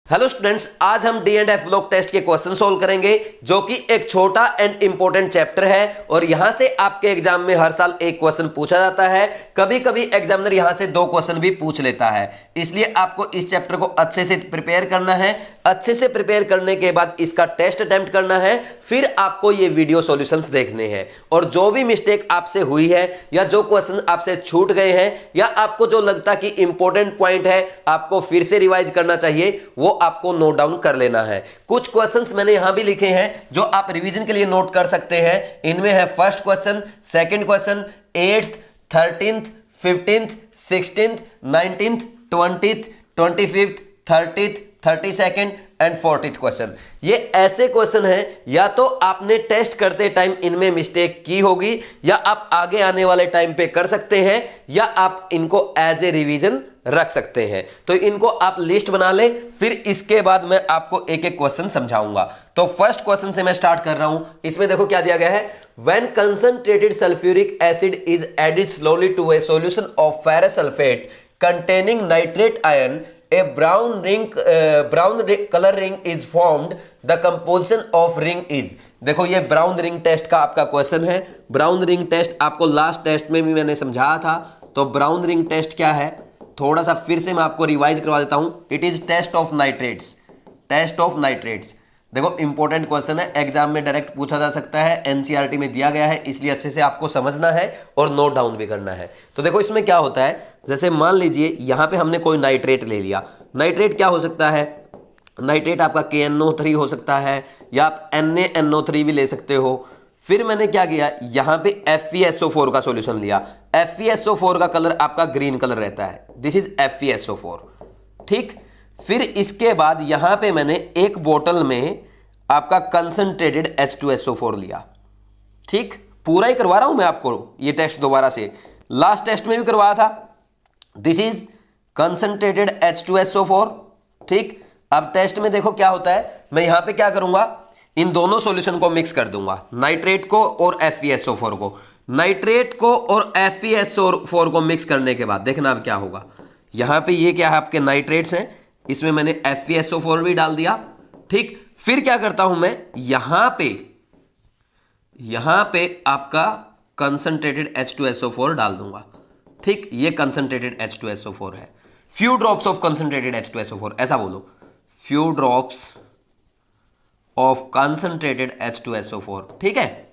Hello students, आज हम D and F block test के क्वेश्चन सोल्व करेंगे जो कि एक छोटा एंड इंपॉर्टेंट चैप्टर है और यहां से आपके एग्जाम में हर साल एक क्वेश्चन पूछा जाता है। कभी कभी एग्जामिनर यहां से दो क्वेश्चन भी पूछ लेता है, इसलिए आपको इस चैप्टर को अच्छे से प्रिपेयर करना है। अच्छे से प्रिपेयर करने के बाद इसका टेस्ट अटेम्प्ट करना है, फिर आपको ये वीडियो सॉल्यूशंस देखने हैं और जो भी मिस्टेक आपसे हुई है या जो क्वेश्चन आपसे छूट गए हैं या आपको जो लगता कि इंपॉर्टेंट पॉइंट है आपको फिर से रिवाइज करना चाहिए, वो आपको नोट डाउन कर लेना है। कुछ क्वेश्चंस मैंने यहां भी लिखे हैं जो आप रिवीजन के लिए नोट कर सकते हैं। इनमें है first question, second question, 8th, 13th, 15th, 16th, 19th, 20th, 25th, 30th, 32nd and 40th question. ये ऐसे क्वेश्चन हैं या तो आपने टेस्ट करते टाइम इनमें मिस्टेक की होगी या आप आगे आने वाले टाइम पे कर सकते हैं या आप इनको एज ए रिवीजन रख सकते हैं। तो इनको आप लिस्ट बना लें, फिर इसके बाद मैं आपको एक एक क्वेश्चन समझाऊंगा। तो फर्स्ट क्वेश्चन से मैं स्टार्ट कर रहा हूं। इसमें देखो क्या दिया गया है, when concentrated sulphuric acid is added slowly to a solution of ferrous sulphate containing nitrate ion a brown color ring is formed, the composition of ring is। देखो ये ब्राउन रिंग टेस्ट का आपका क्वेश्चन है। Brown ring test आपको last test में भी मैंने समझाया था। तो ब्राउन रिंग टेस्ट क्या है, थोड़ा सा फिर से मैं आपको रिवाइज करवा देता हूं। It is test of nitrates, test of nitrates. देखो इंपॉर्टेंट क्वेश्चन है, एग्जाम में डायरेक्ट पूछा जा सकता है, एनसीईआरटी में दिया गया है, इसलिए अच्छे से आपको समझना है और नोट डाउन भी करना है। तो देखो इसमें क्या होता है, जैसे मान लीजिए यहां पे हमने कोई नाइट्रेट ले लिया। नाइट्रेट क्या हो सकता है, नाइट्रेट आपका KNO3 हो सकता है या आप NaNO3 भी ले सकते हो। फिर मैंने क्या किया, यहां पे FeSO4 का सॉल्यूशन लिया। FeSO4 का कलर आपका ग्रीन कलर रहता है, दिस इज FeSO4, ठीक। फिर इसके बाद यहां पे मैंने एक बोतल में आपका कंसंट्रेटेड H2SO4 लिया, ठीक। पूरा ही करवा रहा हूं मैं आपको ये टेस्ट दोबारा से, लास्ट टेस्ट में भी करवाया था। दिस इज कंसंट्रेटेड H2SO4, ठीक। अब टेस्ट में देखो क्या होता है, मैं यहां पे क्या करूंगा, इन दोनों सॉल्यूशन को मिक्स कर दूंगा, नाइट्रेट को और FeSO4 को। नाइट्रेट को और FeSO4 को मिक्स करने के बाद देखना अब क्या होगा। यहां पे ये क्या है, आपके नाइट्रेट्स हैं, इसमें मैंने FeSO4 भी डाल दिया, ठीक। फिर क्या करता हूं मैं, यहां पे आपका कंसंट्रेटेड H2SO4 डाल दूंगा, ठीक। ये कंसंट्रेटेड H2SO4 है। Few drops of concentrated H2SO4, ऐसा बोलो, few drops of concentrated H2SO4, ठीक है।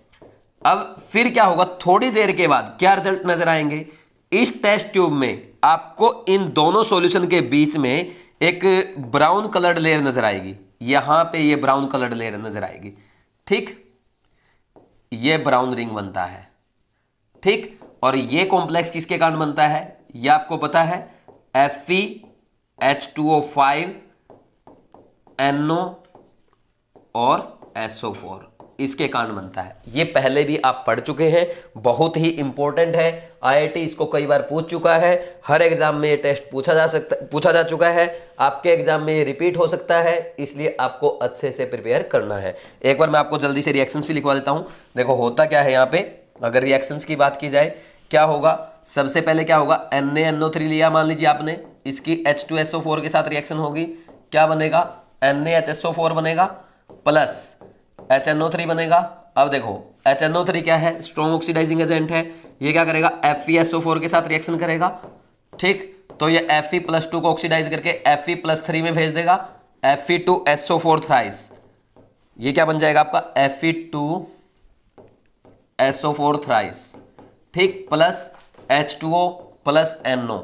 अब फिर क्या होगा, थोड़ी देर के बाद क्या रिजल्ट नजर आएंगे, इस टेस्ट ट्यूब में आपको इन दोनों सॉल्यूशन के बीच में एक ब्राउन कलर्ड लेयर नजर आएगी। यहां पे ये ब्राउन कलर्ड लेयर नजर आएगी, ठीक। ये ब्राउन रिंग बनता है, ठीक। और ये कॉम्प्लेक्स किसके कारण बनता है, ये आपको पता है, FeH2O5 NO और SO4, इसके कारण बनता है। ये पहले भी आप पढ़ चुके हैं, बहुत ही इंपॉर्टेंट है। IIT इसको कई बार पूछ चुका है, हर एग्जाम में ये टेस्ट पूछा जा चुका है, आपके एग्जाम में ये रिपीट हो सकता है, इसलिए आपको अच्छे से प्रिपेयर करना है। एक बार मैं आपको जल्दी से रिएक्शंस भी लिखवा देता हूं। देखो होता क्या है यहाँ पे, अगर रिएक्शंस की बात की जाए क्या होगा, सबसे पहले क्या होगा, NaNO3 लिया मान लीजिए आपने, इसकी H2SO4 के साथ रिएक्शन होगी, क्या बनेगा, NaHSO4 बनेगा प्लस HNO3 बनेगा। अब देखो HNO3 क्या है, स्ट्रॉन्ग ऑक्सीडाइजिंग एजेंट है, ये क्या करेगा, FeSO4 के साथ रिएक्शन करेगा, ठीक। तो ये Fe+2 को ऑक्सीडाइज करके Fe+3 में भेज देगा, Fe2SO4 थ्राइस, ये क्या बन जाएगा आपका, Fe2SO4 थ्राइस, ठीक, प्लस H2O प्लस NO,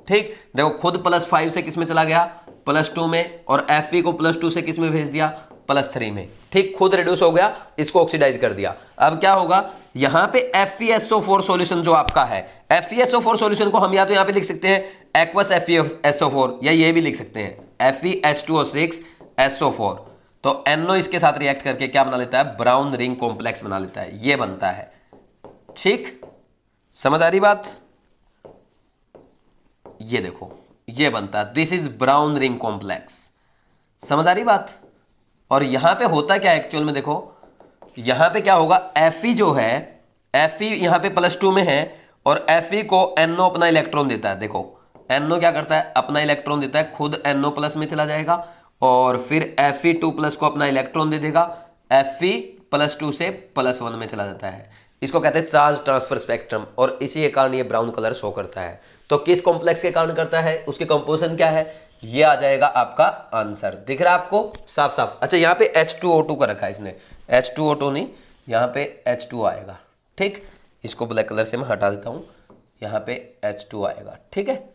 ठीक। देखो खुद +5 से किस में चला गया, +2 में, और Fe को +2 से किस में भेज दिया, +3 में, ठीक। खुद रिड्यूस हो गया, इसको ऑक्सीडाइज कर दिया। अब क्या होगा, यहां पे FeSO4 सॉल्यूशन जो आपका है, FeSO4 सॉल्यूशन को हम या तो यहां पे लिख सकते हैं एक्वस FeSO4 या ये भी लिख सकते हैं FeH2O6SO4। तो NO इसके साथ रिएक्ट करके क्या बना लेता है, ब्राउन रिंग कॉम्प्लेक्स बना लेता है, ये बनता है, ठीक। समझ आ रही बात, ये देखो ये बनता है, this is brown ring complex, समझ आ रही बात। और यहां पे होता क्या है एक्चुअल में, देखो यहां पे क्या होगा, Fe जो है, Fe यहां पे +2 में है और Fe को NO अपना इलेक्ट्रॉन देता है। देखो NO क्या करता है, अपना इलेक्ट्रॉन देता है, खुद NO+ में चला जाएगा और फिर Fe2+ को अपना इलेक्ट्रॉन दे देगा, Fe+2 से +1 में चला जाता है। इसको कहते हैं चार्ज ट्रांसफर स्पेक्ट्रम, और इसी के कारण ये ब्राउन कलर शो करता है। तो किस कॉम्प्लेक्स के कारण करता है, उसकी कंपोजिशन क्या है, ये आ जाएगा आपका आंसर। दिख रहा है आपको साफ साफ। अच्छा, यहाँ पे H2O2 का रखा है इसने, H2O2 नहीं, यहाँ पे H2 आएगा। ठीक, इसको ब्लैक कलर से मैं हटा देता हूँ, यहाँ पे H2 आएगा। ठीक है,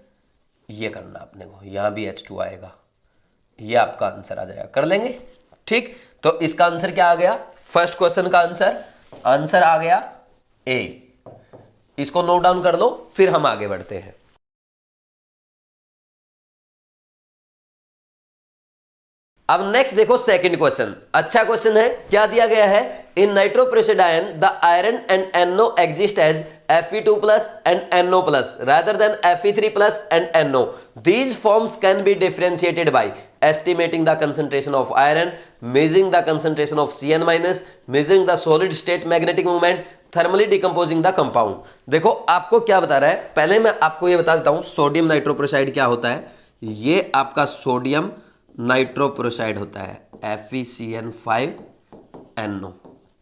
ये करना आपने को, यहाँ भी H2 आएगा, ये आपका आंसर आ जाएगा। कर लेंगे। ठीक, तो इसका आंसर क्या आ गया, फर्स्ट क्वेश्चन का आंसर आ गया ए। इसको नोट डाउन कर लो, फिर हम आगे बढ़ते हैं। अब नेक्स्ट देखो सेकंड क्वेश्चन, अच्छा क्वेश्चन है। क्या दिया गया है, in nitroprusside ion the iron and NO exist as Fe2+ and NO+ rather than Fe3+ and NO. These forms can be differentiated by estimating the concentration of iron, measuring the concentration of Cn-, measuring the solid state magnetic moment, thermally decomposing the compound. देखो आपको क्या बता रहा है, पहले मैं आपको ये बता देता हूं सोडियम नाइट्रोप्रोसाइड क्या होता है। ये आपका सोडियम नाइट्रोप्रोसाइड होता है FeCN5NO।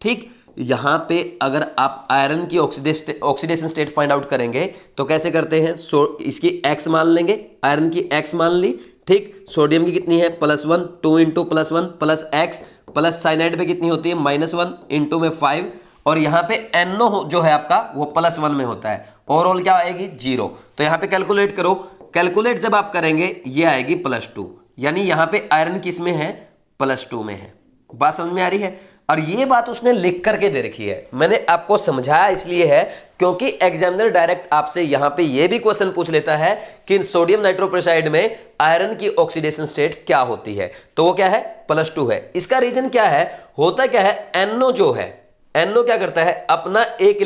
ठीक, यहां पे अगर आप आयरन की ऑक्सीडेशन स्टेट फाइंड आउट करेंगे तो कैसे करते हैं, इसकी X मान लेंगे, आयरन की X मान ली। ठीक, सोडियम की कितनी है +1, 2 × +1 + X, प्लस साइनाइड पे कितनी होती है -1, इंटू में 5, और यहाँ पे NO जो है आपका वो +1 में होता है। ओवरऑल क्या आएगी 0। तो यहाँ पे कैलकुलेट करो, कैलकुलेट जब आप करेंगे ये आएगी +2, यानी यहां पे आयरन किस में है, +2 में है। बात समझ में आ रही है। और ये बात उसने लिख करके दे रखी है, मैंने आपको समझाया इसलिए है क्योंकि एग्जामिनर डायरेक्ट आपसे यहां पे ये भी क्वेश्चन पूछ लेता है कि सोडियम नाइट्रोप्रोसाइड में आयरन की ऑक्सीडेशन स्टेट क्या होती है, तो वो क्या है +2 है। इसका रीजन क्या है, होता क्या है, NO जो है, NO क्या करता है, अपना एक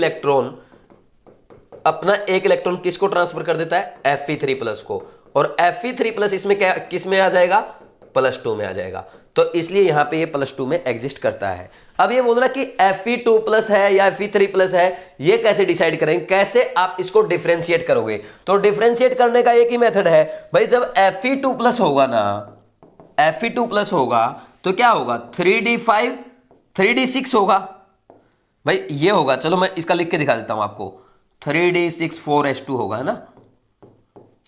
इलेक्ट्रॉन किसको ट्रांसफर कर देता है, Fe3+ को, और Fe3+ इसमें क्या, किस में आ जाएगा, +2 में आ जाएगा। तो इसलिए यहां पे ये +2 में एग्जिस्ट करता है। अब ये बोल रहा कि Fe2+ है या Fe3+ है, ये कैसे डिसाइड करेंगे, कैसे आप इसको डिफरेंशिएट करोगे। तो डिफरेंशिएट करने का एक ही मेथड है भाई, जब Fe2+ होगा ना, Fe2+ होगा तो क्या होगा, 3d5 3d6 होगा भाई, ये होगा। चलो मैं इसका लिख के दिखा देता हूं आपको, 3d6 4s2 होगा, है ना,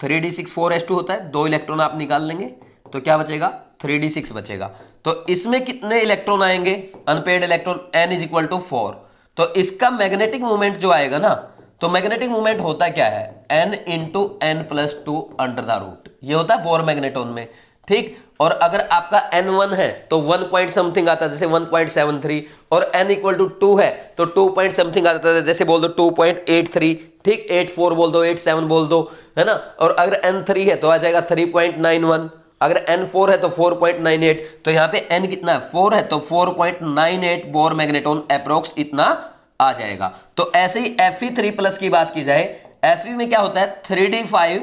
3d6 4s2 होता है। 2 इलेक्ट्रॉन आप निकाल लेंगे तो क्या बचेगा, 3d6 बचेगा। तो इसमें कितने इलेक्ट्रॉन आएंगे, अनपेड इलेक्ट्रॉन, n = 4। तो इसका मैग्नेटिक मोमेंट जो आएगा ना, तो मैग्नेटिक मोमेंट होता क्या है, n × n+2 √, ये होता है बोर मैग्नेटोन में। ठीक, और अगर आपका n1 है तो 1 पॉइंट समथिंग आता है, जैसे 1.73, और n = 2 है तो 2 पॉइंट समथिंग आता है, जैसे बोल दो 2.83। ठीक, 84 बोल दो, 87 बोल दो, है ना। और अगर n3 है तो आ जाएगा 3.91, अगर n4 है तो 4.98। तो यहाँ पे n कितना है, 4 है, तो 4.98 बोर मैग्नेटोन अप्रोक्स इतना आ जाएगा। तो ऐसे ही Fe3+ की बात की जाए, Fe में क्या होता है, 3d5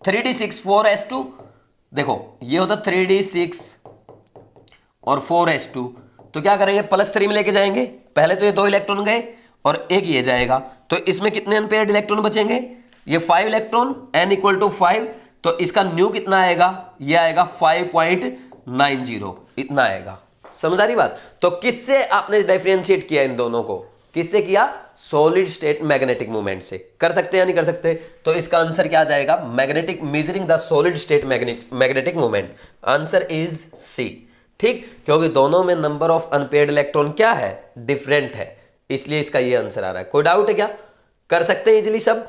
3d6 4s2, देखो ये होता 3d6 और 4s2, तो क्या करेंगे, +3 में लेके जाएंगे। पहले तो ये 2 इलेक्ट्रॉन गए और एक ये जाएगा, तो इसमें कितने अनपेयर्ड इलेक्ट्रॉन बचेंगे, ये 5 इलेक्ट्रॉन, n = 5। तो इसका न्यू कितना आएगा, ये आएगा 5.90, इतना आएगा। समझ आ रही बात। तो किससे आपने डिफरेंशिएट किया इन दोनों को, किससे किया, सॉलिड स्टेट मैग्नेटिक मूवमेंट से। कर सकते या नहीं कर सकते, तो इसका आंसर क्या आ जाएगा, magnetic, measuring the solid state magnetic movement. Answer is C. ठीक, क्योंकि दोनों में नंबर ऑफ अनपेयर्ड इलेक्ट्रॉन क्या है, डिफरेंट है, इसलिए इसका ये आंसर आ रहा है। कोई डाउट है क्या, कर सकते हैं इजीली सब।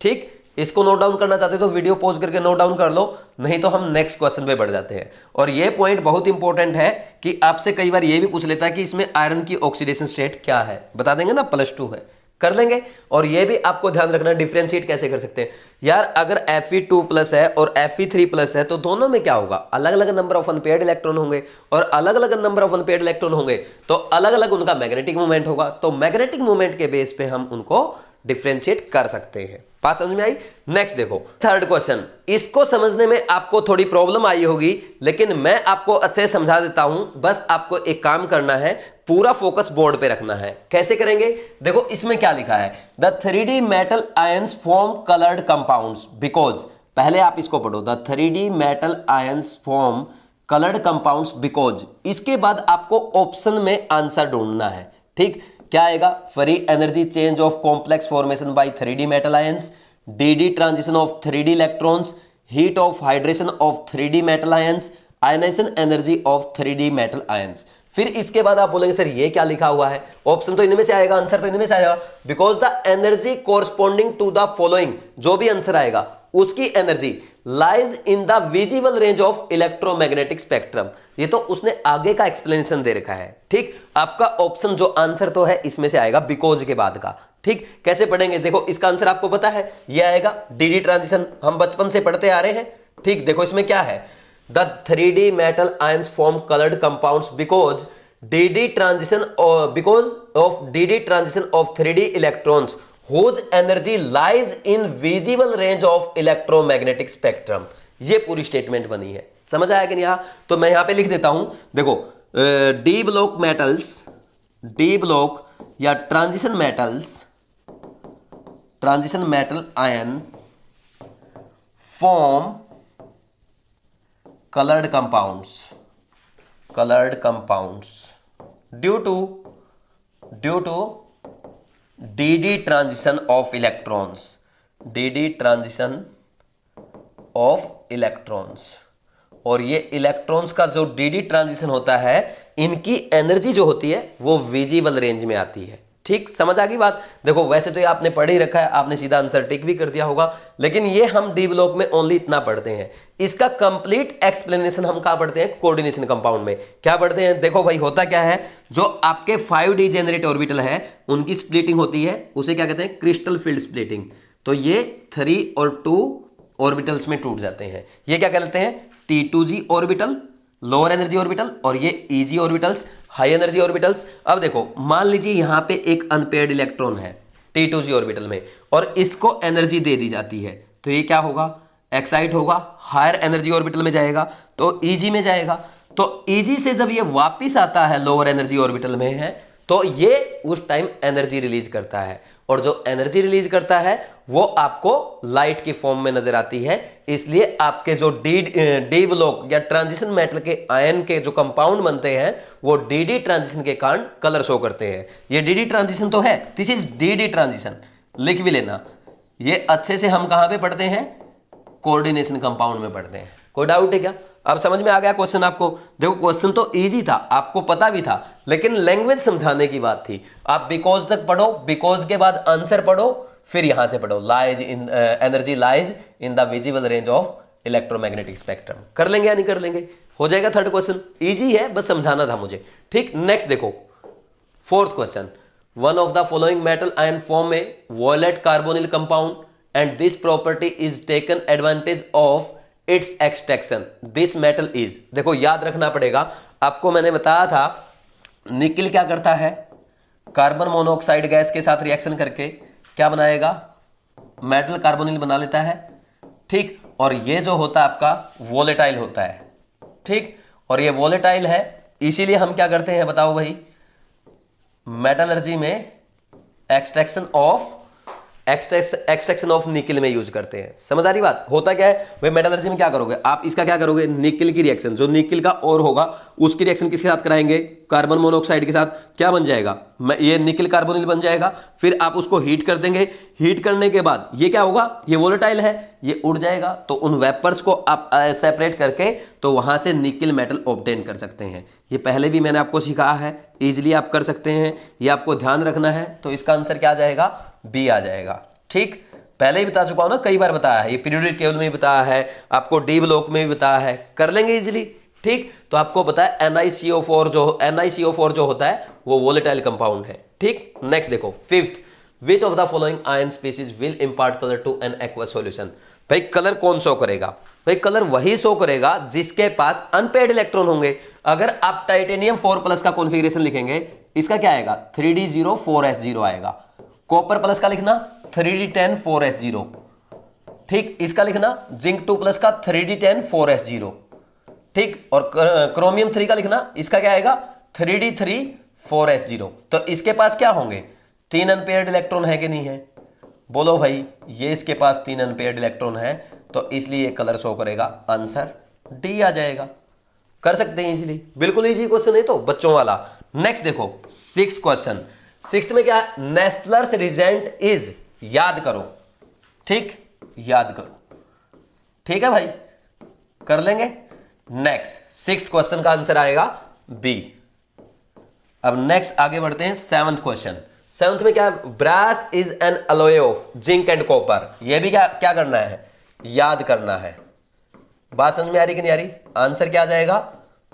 ठीक, इसको नोट डाउन करना चाहते तो वीडियो पॉज करके नोट डाउन कर लो, नहीं तो हम नेक्स्ट क्वेश्चन पे बढ़ जाते हैं। और ये पॉइंट बहुत इंपॉर्टेंट है कि आपसे कई बार ये भी पूछ लेता है कि इसमें आयरन की ऑक्सीडेशन स्टेट क्या है, बता देंगे ना, +2 है, कर लेंगे। और ये भी आपको ध्यान रखना, डिफरेंशिएट कैसे कर सकते हैं यार, अगर Fe2+ है और Fe3+ है तो दोनों में क्या होगा, अलग अलग नंबर ऑफ अनपेयर्ड इलेक्ट्रॉन होंगे, और अलग अलग नंबर ऑफ अनपेयर्ड इलेक्ट्रॉन होंगे तो अलग अलग उनका मैग्नेटिक मूवमेंट होगा। तो मैग्नेटिक मूवमेंट के बेस पे हम उनको डिफरेंशिएट कर सकते हैं। बात समझ में आई। नेक्स्ट देखो थर्ड क्वेश्चन, इसको समझने में आपको थोड़ी प्रॉब्लम आई होगी, लेकिन मैं आपको अच्छे से समझा देता हूं। बस आपको एक काम करना है, पूरा फोकस बोर्ड पे रखना है। कैसे करेंगे, देखो इसमें क्या लिखा है, the 3D metal ions form coloured compounds because, पहले आप इसको पढ़ो, the 3D metal ions form coloured compounds because, इसके बाद आपको ऑप्शन में आंसर ढूंढना है। ठीक, क्या आएगा? Free energy change of complex formation by 3D metal ions, D transition of 3D electrons, heat of hydration of 3D metal ions, ionisation energy of 3D metal ions. फिर इसके बाद आप बोलेंगे सर ये क्या लिखा हुआ है? ऑप्शन तो इनमें से आएगा, आंसर तो इनमें से आएगा। Because the energy corresponding to the following, जो भी आंसर आएगा उसकी energy lies in the visible range of electromagnetic spectrum. ये तो उसने आगे का एक्सप्लेनेशन दे रखा है। ठीक, आपका ऑप्शन जो आंसर तो है इसमें से आएगा बिकॉज के बाद का। ठीक, कैसे पढ़ेंगे? देखो इसका आंसर आपको पता है, ये आएगा डी ट्रांजिशन, हम बचपन से पढ़ते आ रहे हैं। ठीक, देखो इसमें क्या है? The 3D metal ions form colored compounds because DD transition of 3D electrons whose energy lies in visible range of electromagnetic spectrum। ये पूरी स्टेटमेंट बनी है, समझ आया कि नहीं? यहां तो मैं यहां पे लिख देता हूं, देखो D block metals, D block या transition metal ion form colored compounds due to dd transition of electrons, और ये इलेक्ट्रॉन्स का जो डी ट्रांजिशन होता है, इनकी एनर्जी जो होती है वो विजिबल रेंज में आती है। ठीक, समझ आ गई बात? देखो वैसे तो ये आपने पढ़ ही रखा है, आपने सीधा आंसर टिक भी कर दिया होगा, लेकिन ये हम डी ब्लॉक में ओनली इतना पढ़ते हैं। इसका कंप्लीट एक्सप्लेनेशन हम कहां पढ़ते हैं? कोऑर्डिनेशन कंपाउंड में। क्या पढ़ते हैं? देखो भाई होता क्या है, जो आपके 5D जेनरेट ऑर्बिटल है उनकी स्प्लिटिंग होती है, उसे क्या कहते हैं? Crystal field splitting. तो ये 3 और 2 ऑर्बिटल्स में टूट जाते हैं। ये क्या कहते हैं? T2G orbital, lower energy orbital, और ये EG orbitals, high energy orbitals. अब देखो मान लीजिए यहां पे एक अनपेयर्ड इलेक्ट्रॉन है T2G ऑर्बिटल में और इसको एनर्जी दे दी जाती है, तो ये क्या होगा? एक्साइट होगा, हायर एनर्जी ऑर्बिटल में जाएगा तो EG में जाएगा। तो EG से जब ये वापिस आता है लोअर एनर्जी ऑर्बिटल में है, तो ये उस टाइम एनर्जी रिलीज करता है, और जो एनर्जी रिलीज करता है वो आपको लाइट की फॉर्म में नजर आती है। इसलिए आपके जो डी ब्लॉक या ट्रांजिशन मेटल के आयन के जो कंपाउंड बनते हैं वो डी ट्रांजिशन के कारण कलर शो करते हैं। ये डी ट्रांजिशन तो है, दिस इज डी ट्रांजिशन, लिख भी लेना। ये अच्छे से हम कहां पे पढ़ते हैं? कोऑर्डिनेशन कंपाउंड में पढ़ते हैं। कोई डाउट है क्या? अब समझ में आ गया क्वेश्चन आपको? देखो क्वेश्चन तो इजी था, आपको पता भी था, लेकिन लैंग्वेज समझाने की बात थी। आप बिकॉज तक पढ़ो, बिकॉज के बाद आंसर पढ़ो, फिर यहां से पढ़ो lies in energy lies in the visible range of electromagnetic spectrum. कर लेंगे या नहीं कर लेंगे? हो जाएगा थर्ड क्वेश्चन, इजी है, बस समझाना था मुझे। ठीक, नेक्स्ट देखो fourth question. One of the following metal ion form a violet carbonyl compound and this property is taken advantage of its extraction, this metal is. देखो याद रखना पड़ेगा, आपको मैंने बताया था निकिल क्या करता है? कार्बन मोनोऑक्साइड गैस के साथ रिएक्शन करके क्या बनाएगा? मेटल कार्बोनिल बना लेता है। ठीक, और ये जो होता है आपका वोलेटाइल होता है। ठीक, और ये वोलेटाइल है, इसीलिए हम क्या करते हैं बताओ भाई? मेटलर्जी में एक्सट्रैक्शन ऑफ निकिल में यूज करते हैं। समझ आ रही बात? होता क्या है भाई, मेटलर्जी में क्या करोगे आप? इसका क्या करोगे? निकिल की रिएक्शन, जो निकिल का और होगा उसकी रिएक्शन किसके साथ कराएंगे? कार्बन मोनोऑक्साइड के साथ। क्या बन जाएगा? ये निकिल कार्बोनिल बन जाएगा। फिर आप उसको हीट कर देंगे, हीट करने के बाद ये क्या होगा? ये वोलेटाइल है, ये उड़ जाएगा, तो उन वेपर्स को आप सेपरेट करके तो वहां से निकिल मेटल ऑब्टेन कर सकते हैं। ये पहले भी मैंने आपको सिखाया है, इजिली आप कर सकते हैं, ये आपको ध्यान रखना है। तो इसका आंसर क्या आ जाएगा? बी आ जाएगा। ठीक, पहले ही बता चुका हूं ना, कई बार बताया है, ये पीरियोडिक टेबल में भी बताया है, आपको डी ब्लॉक में भी बताया है, कर लेंगे इजीली। ठीक, तो आपको पता है NiCO4 जो होता है वो वोलेटाइल कंपाउंड है। ठीक, नेक्स्ट देखो fifth, which of the following ion species will impart colour to an aqueous solution. भाई कलर कौन शो करेगा? भाई कलर वही शो करेगा जिसके पास अनपेयर्ड इलेक्ट्रॉन होंगे। अगर आप टाइटेनियम 4+ का कॉन्फ़िगरेशन लिखेंगे, इसका क्या आएगा? 3d0 4s0 आएगा। कॉपर प्लस का लिखना 3d10 4s0। ठीक, इसका लिखना जिंक 2+ का 3d10 4s0। ठीक, और क्रोमियम 3 का लिखना, इसका क्या आएगा? 3d3 4s0। तो इसके पास क्या होंगे? 3 अनपेयर्ड इलेक्ट्रॉन है कि नहीं है? बोलो भाई, ये इसके पास 3 अनपेयर्ड इलेक्ट्रॉन है, तो इसलिए कलर शो करेगा। आंसर डी आ जाएगा। कर सकते हैं इजीली, बिल्कुल इजी क्वेश्चन है तो बच्चों वाला। नेक्स्ट देखो सिक्स्थ क्वेश्चन, सिक्स्थ में क्या है, नेस्लर्स रिजेंट इज, याद करो, ठीक, याद करो, ठीक है भाई, कर लेंगे। नेक्स्ट सिक्स्थ क्वेश्चन का आंसर आएगा बी। अब नेक्स्ट आगे बढ़ते हैं सेवंथ क्वेश्चन। सेवंथ में क्या है, brass is an alloy of zinc and copper, यह भी क्या क्या करना है, याद करना है। बात समझ में आ रही कि नहीं आ रही, आंसर क्या आ जाएगा,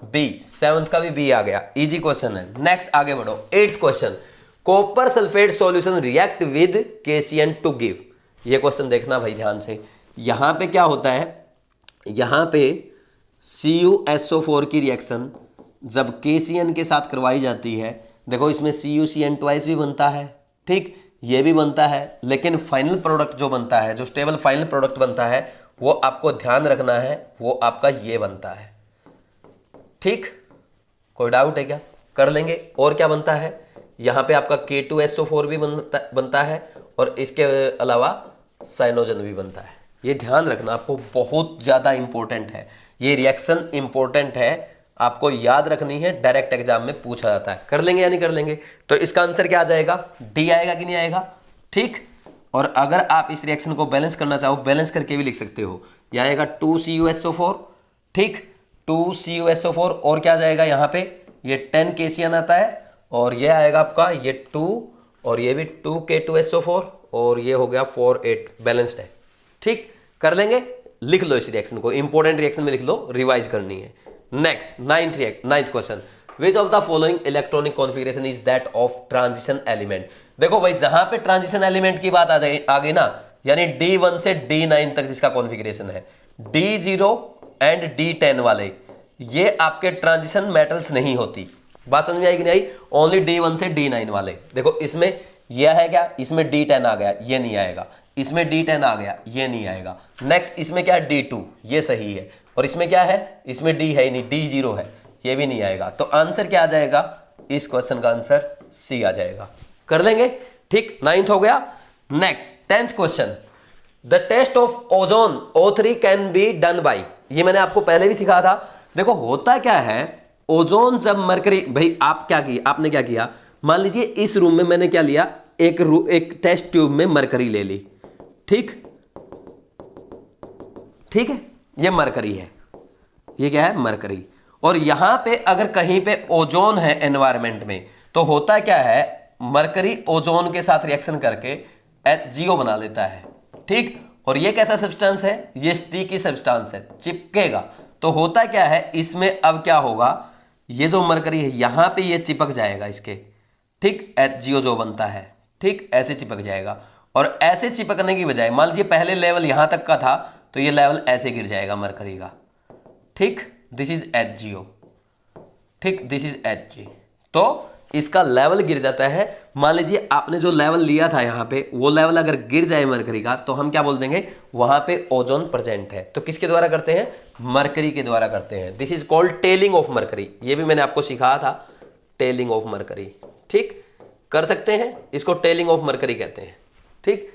बी। सेवंथ का भी बी आ गया, इजी क्वेश्चन है। नेक्स्ट आगे बढ़ो, eighth question, copper sulphate solution react with KCN to give, ये क्वेश्चन देखना भाई ध्यान से। यहां पे क्या होता है, यहां पे CuSO4 की रिएक्शन जब KCN के साथ करवाई जाती है, देखो इसमें CuCN ट्वाइस भी बनता है, ठीक, ये भी बनता है, लेकिन फाइनल प्रोडक्ट जो बनता है, जो स्टेबल फाइनल प्रोडक्ट बनता है, वो आपको ध्यान रखना है, वो आपका ये बनता है, ठीक। कोई डाउट है क्या, कर लेंगे। और क्या बनता है, यहां पे आपका K2SO4 भी बनता है, और इसके अलावा साइनोजन भी बनता है। ये ध्यान रखना, आपको बहुत ज्यादा इंपॉर्टेंट है, ये रिएक्शन इंपॉर्टेंट है, आपको याद रखनी है, डायरेक्ट एग्जाम में पूछा जाता है। कर लेंगे या नहीं कर लेंगे, तो इसका आंसर क्या आ जाएगा, डी आएगा कि नहीं आएगा, ठीक। और अगर आप इस रिएक्शन को बैलेंस करना चाहो, बैलेंस करके भी लिख सकते हो, यह आएगा 2CuSO4, ठीक, 2CuSO4, और क्या जाएगा यहाँ पे, ये 10 KCN आता है, और ये आएगा आपका ये 2, और ये भी 2 K2SO4, और ये हो गया 4 8, बैलेंस्ड है, ठीक। कर लेंगे, लिख लो इस रिएक्शन को, इंपॉर्टेंट रिएक्शन में लिख लो, रिवाइज करनी है। Next ninth question, which of the following electronic configuration is that of transition element. देखो भाई जहां पे ट्रांजिशन एलिमेंट की बात आ गई ना, यानी D1 से D9 तक जिसका कॉन्फ़िगरेशन है, D0 एंड D10 वाले, ये आपके ट्रांजिशन मेटल्स नहीं होती। बात समझ में आई कि नहीं आई, ओनली D1 से D9 वाले। देखो इसमें यह है क्या, इसमें D10 आ गया, ये नहीं आएगा, इसमें D10 आ गया, ये नहीं आएगा। नेक्स्ट इसमें क्या है, D2, ये सही है, और इसमें क्या है, इसमें D है ही नहीं, D0 है, ये भी नहीं आएगा। तो आंसर क्या आ जाएगा, इस क्वेश्चन का आंसर सी आ जाएगा। कर लेंगे, ठीक, 9th हो गया। Next 10th question, the test of ozone O3 can be done by, ये मैंने आपको पहले भी सिखाया था। देखो होता क्या है, ओजोन जब मरकरी, भाई आप क्या किया, आपने क्या किया, मान लीजिए इस रूम में मैंने क्या लिया, एक टेस्ट ट्यूब में मरकरी ले ली, ठीक, ठीक है, ये मरकरी है, ये क्या है, मरकरी। और यहां पे अगर कहीं पे ओजोन है एनवायरमेंट में, तो होता क्या है, मरकरी ओजोन के साथ रिएक्शन करके HgO बना लेता है, ठीक। और ये कैसा सब्सटेंस है, ये स्टिकी सब्सटेंस है, चिपकेगा। तो होता क्या है, इसमें अब क्या होगा, ये जो मरकरी है यहां पे ये चिपक जाएगा इसके, ठीक, HgO जो बनता है, ठीक, ऐसे चिपक जाएगा। और ऐसे चिपकने की बजाय मान लीजिए पहले लेवल यहां तक का था, तो ये लेवल ऐसे गिर जाएगा मरकरी का, ठीक, दिस इज HgO, ठीक, दिस इज Hg। तो इसका लेवल गिर जाता है। मान लीजिए आपने जो लेवल लिया था यहां पे, वो लेवल अगर गिर जाए मरकरी का, तो हम क्या बोल देंगे, वहां पे ओजोन प्रेजेंट है। तो किसके द्वारा करते हैं, मरकरी के द्वारा करते हैं। This is called telling of mercury, ये भी मैंने आपको सिखाया था, टेलिंग ऑफ मरकरी, ठीक, कर सकते हैं, इसको टेलिंग ऑफ मरकरी कहते हैं, ठीक।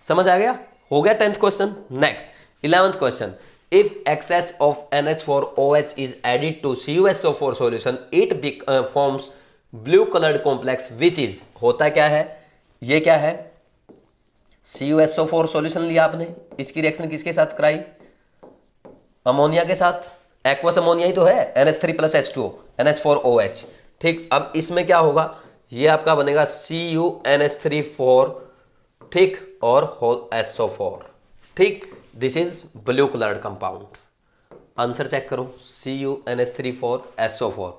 समझ आ गया, हो गया 10th question. Next 11th question, if excess of NH4OH is added to CuSO4 solution, it forms blue coloured complex which is, होता क्या है, ये क्या है, CuSO4 सॉल्यूशन लिया आपने, इसकी रिएक्शन किसके साथ कराई, अमोनिया के साथ, एक्वस अमोनिया ही तो है, NH3+H2O, NH4OH, ठीक। अब इसमें क्या होगा, ये आपका बनेगा CuNH3,4, ठीक, और होल SO4, ठीक, this is blue coloured compound. Answer check करो, CuNH3,4SO4,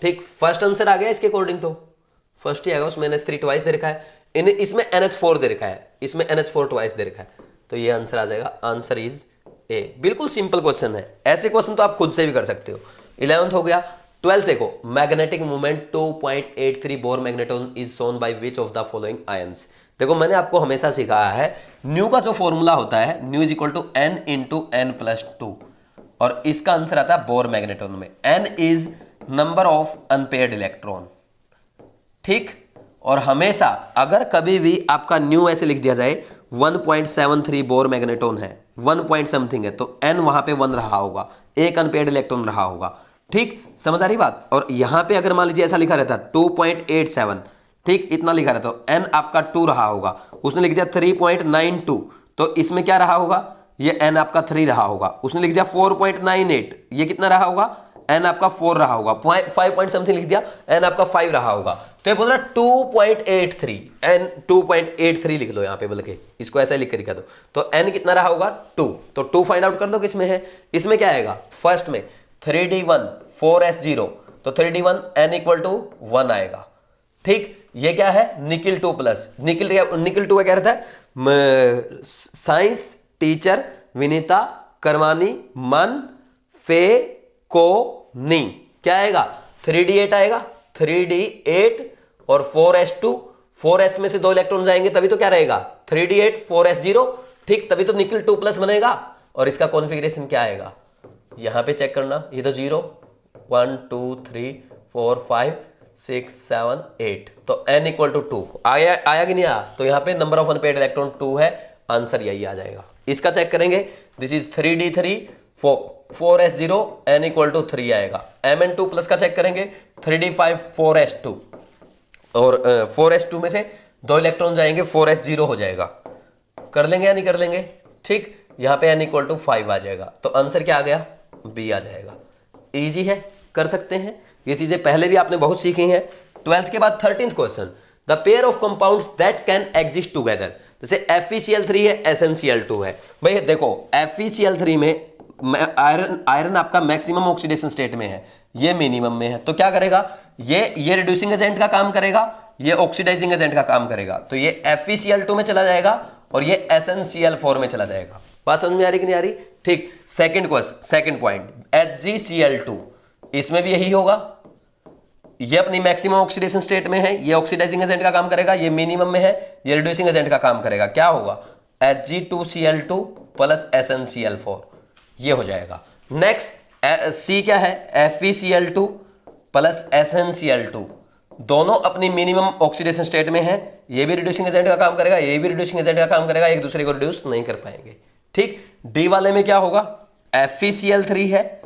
ठीक। फर्स्ट आंसर आ गया इसके अकॉर्डिंग, तो फर्स्ट ही आएगा, उसमें NH3 ट्वाइस दे रखा है, इसमें NH4 दे रखा है, इसमें NH4 ट्वाइस दे रखा है, तो ये आंसर आ जाएगा, आंसर इज ए। बिल्कुल सिंपल क्वेश्चन है, ऐसे क्वेश्चन तो आप खुद से भी कर सकते हो। 11th हो गया। 12th देखो, magnetic movement 2.83 Bohr magneton is shown by which of the following ions. देखो मैंने आपको हमेशा सिखाया है, न्यू का जो फॉर्मूला होता है, mu is equal to N into N+2, और इसका आंसर आता है बोर मैग्नेटोन में, N is number of unpaired electron, ठीक। और हमेशा अगर कभी भी आपका न्यू ऐसे लिख दिया जाए, 1.73 बोर मैग्नेटोन है, 1 पॉइंट समथिंग है, तो N वहां पे 1 रहा होगा, एक अनपेयर्ड इलेक्ट्रॉन रहा होगा, ठीक, समझ आ रही बात। और यहां पे अगर मान लीजिए ऐसा लिखा रहता 2.87, ठीक, इतना लिखा रहता तो n आपका 2 रहा होगा, उसने लिख दिया 3.92, तो इसमें क्या रहा होगा, ये n आपका 3 रहा होगा। उसने लिख दिया 4.98, ये कितना रहा होगा, n आपका 4 रहा होगा। 5 पॉइंट समथिंग लिख दिया, n आपका 5 रहा होगा। तो ये बोल रहा 2.83, n 2.83 लिख लो यहाँ पे, बल्कि इसको ऐसे लिख के दिखा दो। तो n कितना रहा होगा 2, तो 2 फाइंड आउट कर लो किसमें है। इसमें क्या आएगा, फर्स्ट में 3d1 4s0, तो 3d1 n इक्वल टू 1 आएगा। ठीक, ये क्या है, निकिल 2 प्लस निकिल 2 का क्या रहता है, साइंस टीचर विनीता करवानी मन फे को नी, क्या आएगा 3d8 आएगा, 3d8 और 4s2, 4s में से 2 इलेक्ट्रॉन जाएंगे तभी तो क्या रहेगा 3d8 4s0, ठीक, तभी तो निकिल 2 प्लस बनेगा। और इसका कॉन्फ़िगरेशन क्या आएगा, यहां पे चेक करना, ये तो 0 1 2 3 4 5 6 7 8, तो n इक्वल टू 2 आया कि नहीं आया, तो यहां पे नंबर ऑफ अनपेयर्ड इलेक्ट्रॉन 2 है, आंसर यही आ जाएगा। इसका चेक करेंगे, this is 3d3 4s0, n equal to 3 आएगा। mn2 प्लस का चेक करेंगे, 3d5 4s2, और 4s2 में से 2 इलेक्ट्रॉन जाएंगे, 4s0 हो जाएगा। कर लेंगे या नहीं कर लेंगे, ठीक, यहां पे n इक्वल टू 5 आ जाएगा, तो आंसर क्या आ गया, b आ जाएगा। इजी है, कर सकते हैं, ये चीजें पहले भी आपने बहुत सीखी हैं। 12th के बाद 13th question, the pair of compounds that can exist together, जैसे FeCl3 है, SnCl2 है। भाई देखो FeCl3 में आयरन आपका मैक्सिमम ऑक्सीडेशन स्टेट में है, ये मिनिमम में है, तो क्या करेगा, ये रिड्यूसिंग एजेंट का काम करेगा, ये ऑक्सीडाइजिंग एजेंट का काम करेगा, तो ये FeCl2 में चला जाएगा और ये SnCl4 में चला जाएगा। बात समझ में आ रही कि नहीं आ रही, ठीक। सेकंड पॉइंट HgCl2, इसमें भी यही होगा, ये अपनी मैक्सिमम ऑक्सीडेशन स्टेट में है, ये ऑक्सीडाइजिंग एजेंट का काम करेगा, ये मिनिमम में है, ये रिड्यूसिंग एजेंट का काम करेगा, क्या होगा Hg2Cl2 प्लस SnCl4, ये हो जाएगा। नेक्स्ट C क्या है, FeCl2 प्लस SnCl2, दोनों अपनी मिनिमम ऑक्सीडेशन स्टेट में है, ये भी रिड्यूसिंग एजेंट का काम करेगा, ये भी रिड्यूसिंग एजेंट का काम करेगा, एक दूसरे को रिड्यूस नहीं कर पाएंगे, ठीक। डी वाले में क्या होगा, FeCl3 है,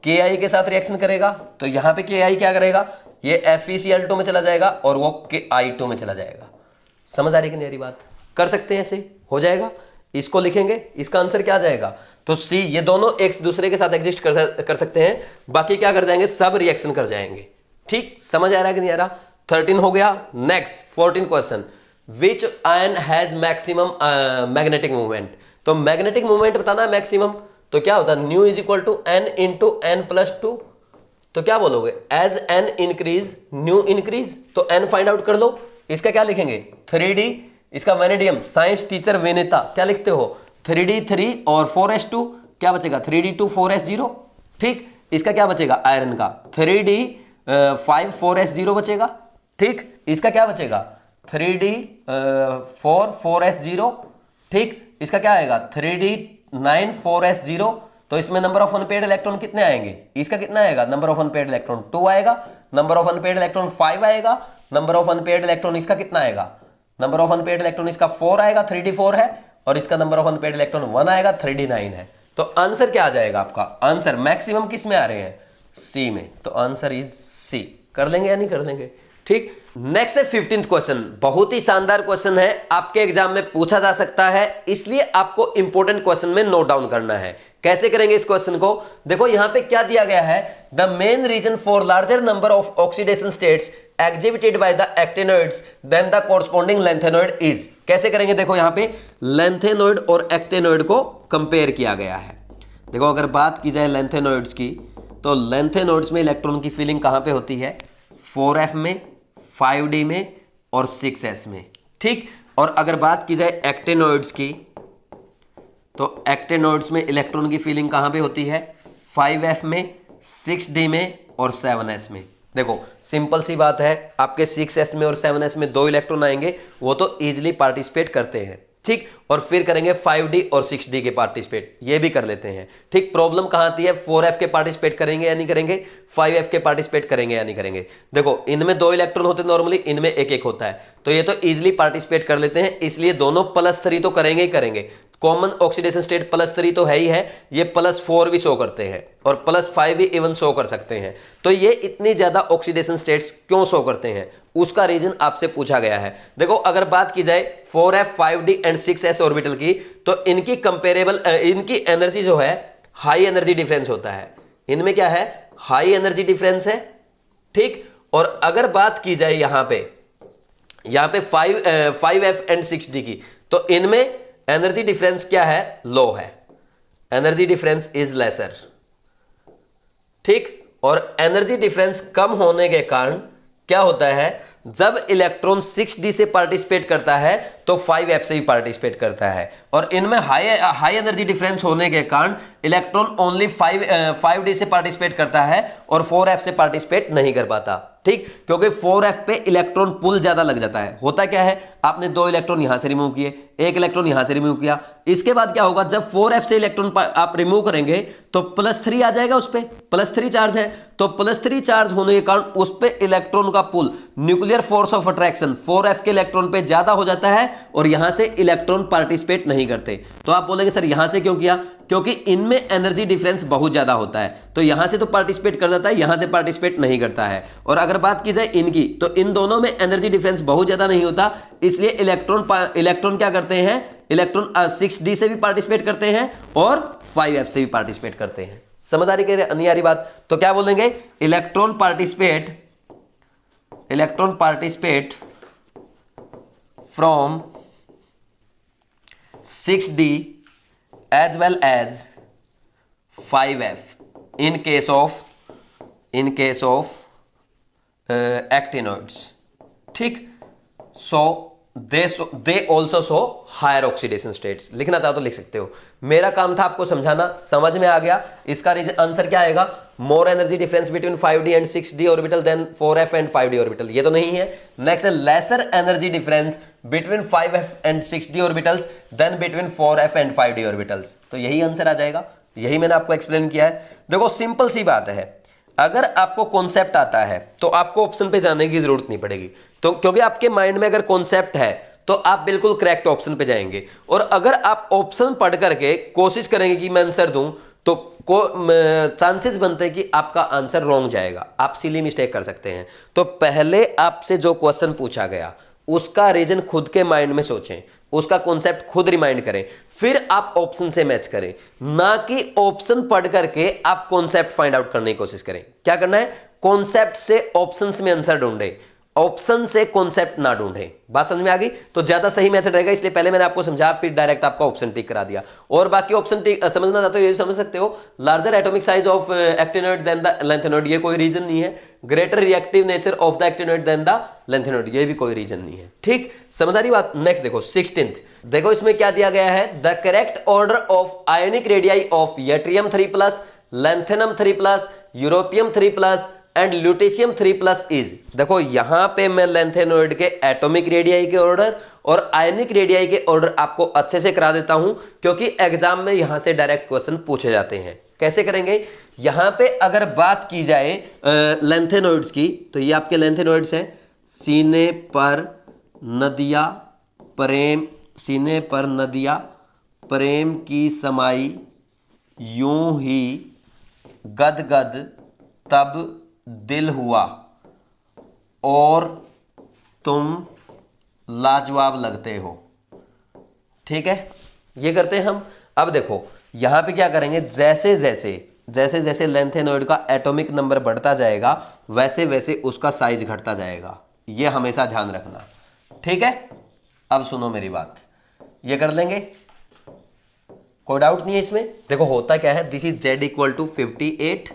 Ki के साथ रिएक्शन करेगा, तो यहां पे Ki क्या करेगा, ये FeCl2 में चला जाएगा और वो Ki2 में चला जाएगा। समझ आ रही कि नहीं आ रही बात, कर सकते हैं, ऐसे हो जाएगा। इसको लिखेंगे, इसका आंसर क्या आ जाएगा, तो सी, ये दोनों एक दूसरे के साथ एग्जिस्ट कर सकते हैं, बाकी क्या कर जाएंगे, सब रिएक्शन कर जाएंगे, ठीक। समझ आ रहा है कि नहीं आ रहा। 13 हो गया। Next 14 question, which ion has maximum magnetic movement, तो मैग्नेटिक मूवमेंट बताना मैक्सिमम, तो क्या होता है, mu is equal to n into n plus 2, तो क्या बोलोगे, as n increase mu increase, तो n फाइंड आउट कर लो। इसका क्या लिखेंगे 3d, इसका वेनेडियम साइंस टीचर विनीता, क्या लिखते हो 3d3 और 4s2, क्या बचेगा 3d2 4s0, ठीक। इसका क्या बचेगा आयरन का 3d5 4s0 बचेगा, ठीक। इसका क्या बचेगा 3d4 4s0, ठीक। इसका क्या आएगा 3d9 4s0, तो इसमें नंबर ऑफ अनपेयर्ड इलेक्ट्रॉन कितने आएंगे, इसका कितना आएगा, नंबर ऑफ अनपेयर्ड इलेक्ट्रॉन 2 आएगा, नंबर ऑफ अनपेयर्ड इलेक्ट्रॉन 5 आएगा, नंबर ऑफ अनपेयर्ड इलेक्ट्रॉन इसका कितना आएगा, नंबर ऑफ अनपेयर्ड इलेक्ट्रॉन इसका 4 आएगा, 3d4 है, और इसका नंबर ऑफ अनपेयर्ड इलेक्ट्रॉन 1 आएगा, 3d9 है। तो आंसर क्या आ जाएगा आपका, आंसर मैक्सिमम किस में आ रहे हैं, सी में, तो आंसर इज सी। कर लेंगे या नहीं कर लेंगे, ठीक। नेक्स्ट है 15th क्वेश्चन, बहुत ही शानदार क्वेश्चन है, आपके एग्जाम में पूछा जा सकता है, इसलिए आपको इंपॉर्टेंट क्वेश्चन में नोट डाउन करना है। कैसे करेंगे इस क्वेश्चन को, देखो यहां पे क्या दिया गया है, the main reason for larger number of oxidation states exhibited by the actinoids than the corresponding lanthanoid is. कैसे करेंगे, देखो यहां पे लैंथेनोइड और एक्टेनोइड को कंपेयर किया गया है। देखो अगर बात की जाए लैंथेनोइड्स की, तो लैंथेनोइड्स में इलेक्ट्रॉन की फिलिंग कहां पे होती है, 4f में, 5d में और 6s में, ठीक। और अगर बात की जाए एक्टेनोइड्स की, तो एक्टेनोइड्स में इलेक्ट्रॉन की फिलिंग कहां पे होती है, 5f में, 6d में और 7s में। देखो सिंपल सी बात है, आपके 6s में और 7s में 2 इलेक्ट्रॉन आएंगे, वो तो इजीली पार्टिसिपेट करते हैं, ठीक। और फिर करेंगे 5d और 6d के पार्टिसिपेट, ये भी कर लेते हैं, ठीक। प्रॉब्लम कहां आती है, 4f के पार्टिसिपेट करेंगे या नहीं करेंगे, 5f के पार्टिसिपेट करेंगे या नहीं करेंगे। देखो इनमें 2 इलेक्ट्रॉन होते हैं नॉर्मली, इनमें 1-1 होता है, तो ये तो इजीली पार्टिसिपेट कर लेते हैं, इसलिए दोनों +3 तो करेंगे ही करेंगे। कॉमन ऑक्सीडेशन स्टेट +3 तो है ही है, ये +4 भी शो करते हैं और +5 भी इवन शो कर सकते हैं। तो ये इतनी ज्यादा ऑक्सीडेशन स्टेट्स क्यों शो करते हैं, उसका रीजन आपसे पूछा गया है। देखो अगर बात की जाए 4f 5d and 6s orbital की, तो इनकी कंपेरेबल इनकी एनर्जी जो है हाई एनर्जी डिफरेंस होता है। इनमें क्या है, हाई एनर्जी डिफरेंस है, ठीक। और अगर बात की जाए यहां पे 5f एंड 6d की, तो इनमें एनर्जी डिफरेंस क्या है, लो है, एनर्जी डिफरेंस इज लेसर, ठीक। और एनर्जी डिफरेंस कम होने के कारण क्या होता है, जब इलेक्ट्रॉन 6d से पार्टिसिपेट करता है तो 5f से भी पार्टिसिपेट करता है, और इनमें हाई एनर्जी डिफरेंस होने के कारण इलेक्ट्रॉन ओनली 5d से पार्टिसिपेट करता है और 4f से पार्टिसिपेट नहीं कर पाता, ठीक। क्योंकि 4f पे इलेक्ट्रॉन पुल ज्यादा लग जाता है। होता क्या है, आपने 2 इलेक्ट्रॉन यहां से रिमूव किए, 1 इलेक्ट्रॉन यहां से रिमूव किया, इसके बाद क्या होगा, जब 4f से इलेक्ट्रॉन आप रिमूव करेंगे तो +3 आ जाएगा, उस पर +3 चार्ज है, तो +3 चार्ज होने के कारण उस पे इलेक्ट्रॉन का pull, nuclear force of attraction 4f के इलेक्ट्रॉन पे ज्यादा हो जाता है और यहां से इलेक्ट्रॉन पार्टिसिपेट नहीं करते। तो आप बोलेंगे सर यहां से क्यों किया, क्योंकि इनमें एनर्जी डिफरेंस बहुत ज्यादा होता है, तो यहां से तो पार्टिसिपेट कर जाता है, यहां से पार्टिसिपेट नहीं करता है। और अगर बात की जाए इनकी, तो इन दोनों में एनर्जी डिफरेंस बहुत ज्यादा नहीं होता, इसलिए इलेक्ट्रॉन क्या करते हैं, इलेक्ट्रॉन 6d से भी पार्टिसिपेट करते हैं और 5f से भी पार्टिसिपेट करते हैं। समझ आ रही कि नहीं आ रही बात, तो क्या बोलेंगे, electron participate from 6d as well as 5f in case of actinoids, ठीक। so they also show higher oxidation states। लिखना चाहो तो लिख सकते हो, मेरा काम था आपको समझाना, समझ में आ गया। इसका आंसर क्या आएगा, more energy difference between 5d and 6d orbital than 4f and 5d orbital, ये तो नहीं है। नेक्स्ट है lesser energy difference between 5f and 6d orbitals than between 4f and 5d orbitals, तो यही आंसर आ जाएगा। यही मैंने आपको एक्सप्लेन किया है। देखो सिंपल सी बात है, अगर आपको कॉन्सेप्ट आता है तो आपको ऑप्शन पे जाने की जरूरत नहीं पड़ेगी, तो क्योंकि आपके माइंड में अगर कॉन्सेप्ट है तो आप बिल्कुल करेक्ट ऑप्शन पे जाएंगे। और अगर आप ऑप्शन पढ़ करके कोशिश करेंगे कि मैं आंसर दूं, तो चांसेस बनते हैं कि आपका आंसर रॉन्ग जाएगा, आप सिली मिस्टेक कर सकते हैं। तो पहले आपसे जो क्वेश्चन पूछा गया उसका रीजन खुद के माइंड में सोचें, उसका कॉन्सेप्ट खुद रिमाइंड करें, फिर आप ऑप्शन से मैच करें, ना कि ऑप्शन पढ़ करके आप कॉन्सेप्ट फाइंड आउट करने की कोशिश करें। क्या करना है, कॉन्सेप्ट से ऑप्शंस में आंसर ढूंढे, ऑप्शन से कॉन्सेप्ट ना ढूंढे। बात समझ में आ गई, तो ज्यादा सही मेथड रहेगा, इसलिए पहले मैंने आपको समझाया, फिर डायरेक्ट आपका ऑप्शन टिक करा दिया। और बाकी ऑप्शन टिक समझना चाहते हो ये समझ सकते हो, larger atomic size of actinoid than the lanthanoid, ये कोई रीजन नहीं है। Greater reactive nature of the actinoid than the lanthanoid, ये भी कोई रीजन नहीं है, ठीक। समझ आ रही बात। नेक्स्ट देखो 16th, देखो इसमें क्या दिया गया है, the correct order of ionic radii of yttrium 3+, lanthanum 3+, europium 3+ and lutetium 3+ is. देखो यहां पे मैं लेंथेनोइड के एटॉमिक रेडियाई के ऑर्डर और आयनिक रेडियाई के ऑर्डर आपको अच्छे से करा देता हूं, क्योंकि एग्जाम में यहां से डायरेक्ट क्वेश्चन पूछे जाते हैं। कैसे करेंगे, यहां पे अगर बात की जाए लेंथेनोइड्स की, तो ये आपके लेंथेनोइड्स हैं, सीने पर नदिया प्रेम की समाई, यूं ही गदगद तब दिल हुआ, और तुम लाजवाब लगते हो, ठीक है। ये करते हैं हम। अब देखो यहां पे क्या करेंगे, जैसे जैसे लेंथेनोइड का एटॉमिक नंबर बढ़ता जाएगा वैसे वैसे उसका साइज घटता जाएगा, ये हमेशा ध्यान रखना, ठीक है। अब सुनो मेरी बात, ये कर लेंगे, कोई डाउट नहीं है इसमें। देखो होता क्या है, दिस इज Z = 58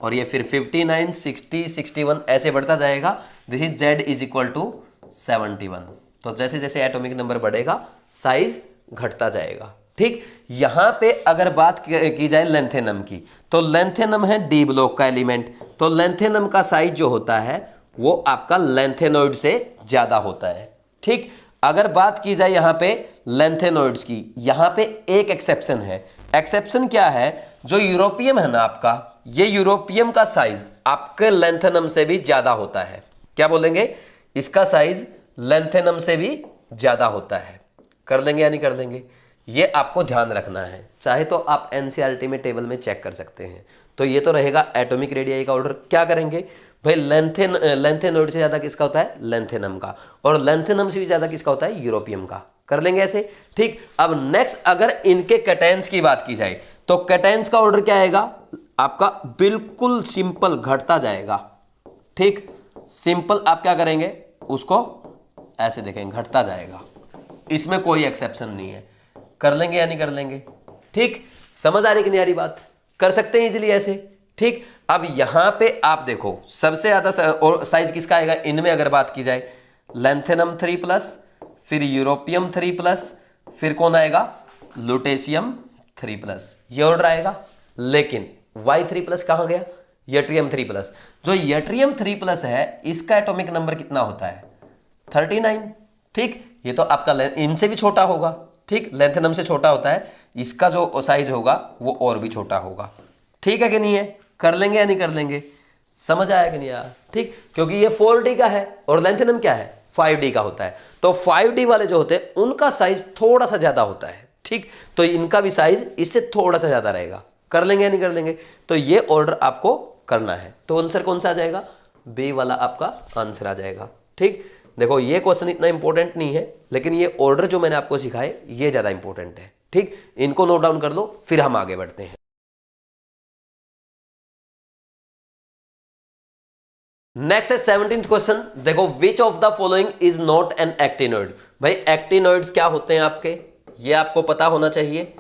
और ये फिर 59, 60, 61 ऐसे बढ़ता जाएगा। This is Z = 71। तो जैसे जैसे एटॉमिक नंबर बढ़ेगा साइज घटता जाएगा, ठीक। यहां पे अगर बात की जाए लेंथेनम की, तो लेंथेनम है डी ब्लॉक का एलिमेंट, तो लेंथेनम का साइज जो होता है वो आपका लेंथेनोइड से ज्यादा होता है, ठीक। अगर बात की जाए यहां पे लेंथेनोइड्स की, यहां पे एक एक्सेप्शन है। एक्सेप्शन क्या है, जो यूरोपियम है ना आपका, ये यूरोपियम का साइज आपके लेंथेनम से भी ज्यादा होता है। क्या बोलेंगे, इसका साइज लेंथेनम से भी ज्यादा होता है। कर लेंगे या नहीं कर लेंगे, ये आपको ध्यान रखना है, चाहे तो आप एनसीईआरटी में टेबल में चेक कर सकते हैं। तो ये तो रहेगा एटॉमिक रेडियाई का ऑर्डर। क्या करेंगे भाई, लेंथेनॉइड से ज्यादा किसका होता है, लेंथेनम का, और लेंथेनम से भी ज्यादा किसका होता है, यूरोपियम का। कर लेंगे ऐसे, ठीक। अब नेक्स्ट अगर इनके कैटायंस की बात की जाए तो कैटायंस का ऑर्डर क्या आएगा आपका, बिल्कुल सिंपल घटता जाएगा, ठीक। सिंपल आप क्या करेंगे, उसको ऐसे देखेंगे, घटता जाएगा, इसमें कोई एक्सेप्शन नहीं है। कर लेंगे या नहीं कर लेंगे, ठीक। समझ आ रही कि नहीं आ रही बात, कर सकते हैं इजीली ऐसे, ठीक। अब यहां पे आप देखो सबसे ज्यादा साइज किसका आएगा इनमें, अगर बात की जाए लेंथेनम 3+, फिर यूरोपियम 3+, फिर कौन आएगा, लुटेशियम 3+, ये ऑर्डर आएगा। लेकिन Y3+ कहां गया, यट्रियम 3+। जो यट्रियम 3+ है इसका एटॉमिक नंबर कितना होता है, 39, ठीक। ये तो आपका इनसे भी छोटा होगा, ठीक, लेंथेनम से छोटा होता है, इसका जो साइज होगा वो और भी छोटा होगा, ठीक है कि नहीं है। कर लेंगे या नहीं कर लेंगे, समझ आया कि नहीं आया, ठीक। क्योंकि ये 4D का है और लेंथेनम क्या है, 5D का होता है। तो 5D वाले जो होते हैं उनका साइज थोड़ा सा ज्यादा होता है, ठीक। तो इनका भी साइज इससे थोड़ा सा ज्यादा रहेगा। कर लेंगे या नहीं कर लेंगे, तो ये ऑर्डर आपको करना है। तो आंसर कौन सा आ जाएगा, बी वाला आपका आंसर आ जाएगा, ठीक। देखो ये क्वेश्चन इतना इंपॉर्टेंट नहीं है, लेकिन ये ऑर्डर जो मैंने आपको सिखाए ये ज्यादा इंपॉर्टेंट है, ठीक। इनको नोट डाउन कर लो, फिर हम आगे बढ़ते हैं। नेक्स्ट है 17th क्वेश्चन। देखो विच of the following is not an actinoid. भाई एक्टिनोइड्स क्या होते हैं आपके, ये आपको पता होना चाहिए।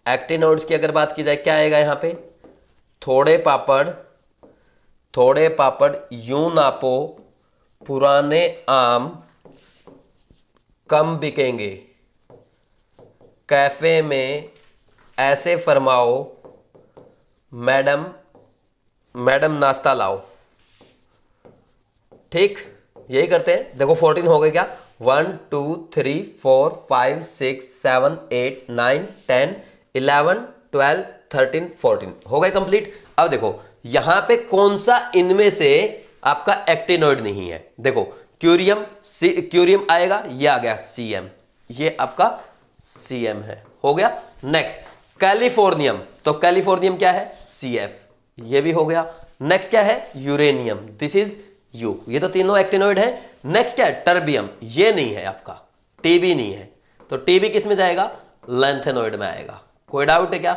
एक्टिनोइड्स की अगर बात की जाए क्या आएगा यहां पे, थोड़े पापड़ यूं नापो, पुराने आम कम बिकेंगे, कैफे में ऐसे फरमाओ, मैडम नाश्ता लाओ, ठीक। यही करते हैं। देखो 14 हो गए क्या, 1 2 3 4 5 6 7 8 9 10 11 12 13 14 हो गए कंप्लीट। अब देखो यहां पे कौन सा इनमें से आपका एक्टिनोइड नहीं है। देखो क्यूरियम आएगा, ये आ गया CM, ये आपका CM है, हो गया। नेक्स्ट कैलिफोर्नियम, तो कैलिफोर्नियम क्या है, CF, ये भी हो गया। नेक्स्ट क्या है, यूरेनियम, दिस इज U, ये तो तीनों एक्टिनोइड है। नेक्स्ट क्या है, टर्बियम, ये नहीं है आपका, TB नहीं है, तो TB किस में जाएगा, लेंथेनोइड में आएगा। कोई डाउट है क्या,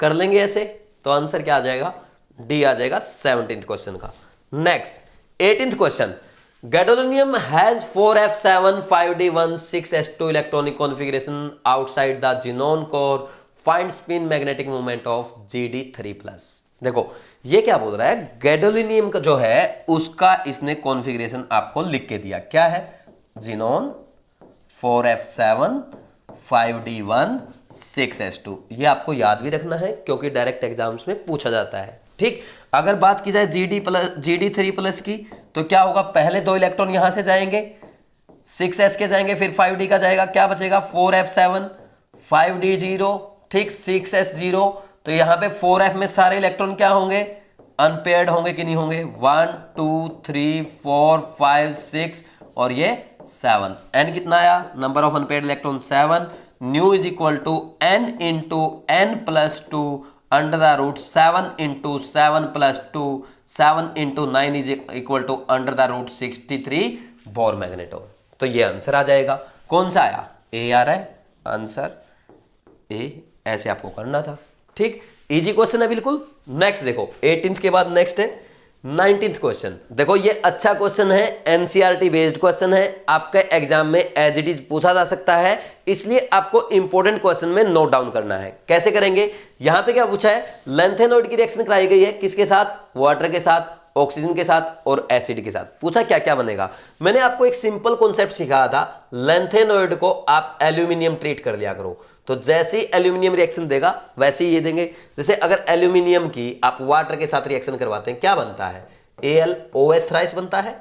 कर लेंगे ऐसे, तो आंसर क्या आ जाएगा, डी आ जाएगा 17th क्वेश्चन का। Next 18th question, gadolinium has 4f7 5d1 6s2 electronic configuration outside the xenon core, find spin magnetic moment of Gd3+। देखो ये क्या बोल रहा है, गैडोलिनियम का जो है उसका इसने कॉन्फ़िगरेशन आपको लिख के दिया, क्या है, ज़ीनॉन 4f7 5d1 6s2। ये आपको याद भी रखना है क्योंकि डायरेक्ट एग्जाम्स में पूछा जाता है, ठीक। अगर बात की जाए Gd3+ की, तो क्या होगा, पहले 2 इलेक्ट्रॉन यहां से जाएंगे, 6s के जाएंगे, फिर 5d का जाएगा, क्या बचेगा, 4f7 5d0, ठीक, 6s0। तो यहां पे 4f में सारे इलेक्ट्रॉन क्या होंगे, अनपेयर्ड होंगे कि नहीं होंगे, 1 2 3 4 5 6 और ये 7। n कितना आया, number of unpaired electron 7। Mu is equal to n into n+2 under the root 7 into 7+2, 7 into 9 is equal to under the root 63 Bohr magneto. तो ये आंसर आ जाएगा। कौन सा आया, ए आ रहा है, आंसर ए, ऐसे आपको करना था, ठीक। इजी क्वेश्चन है बिल्कुल। नेक्स्ट देखो 18th के बाद नेक्स्ट है 19th क्वेश्चन। देखो ये अच्छा क्वेश्चन है, एनसीईआरटी बेस्ड क्वेश्चन है, आपके एग्जाम में एज इट इज पूछा जा सकता है, इसलिए आपको इंपॉर्टेंट क्वेश्चन में नोट डाउन करना है। कैसे करेंगे, यहां पे क्या पूछा है, लेंथेनॉइड की रिएक्शन कराई गई है, किसके साथ, वाटर के साथ, ऑक्सीजन के साथ और एसिड के साथ। पूछा क्या क्या बनेगा, मैंने आपको एक सिंपल कॉन्सेप्ट सिखाया था, लेंथेनॉइड को आप एल्यूमिनियम ट्रीट कर लिया करो, तो जैसे ही एल्यूमिनियम रिएक्शन देगा वैसे ही ये देंगे। जैसे अगर एल्यूमिनियम की आप वाटर के साथ रिएक्शन करवाते हैं, क्या बनता है, AlOH थ्राइस बनता है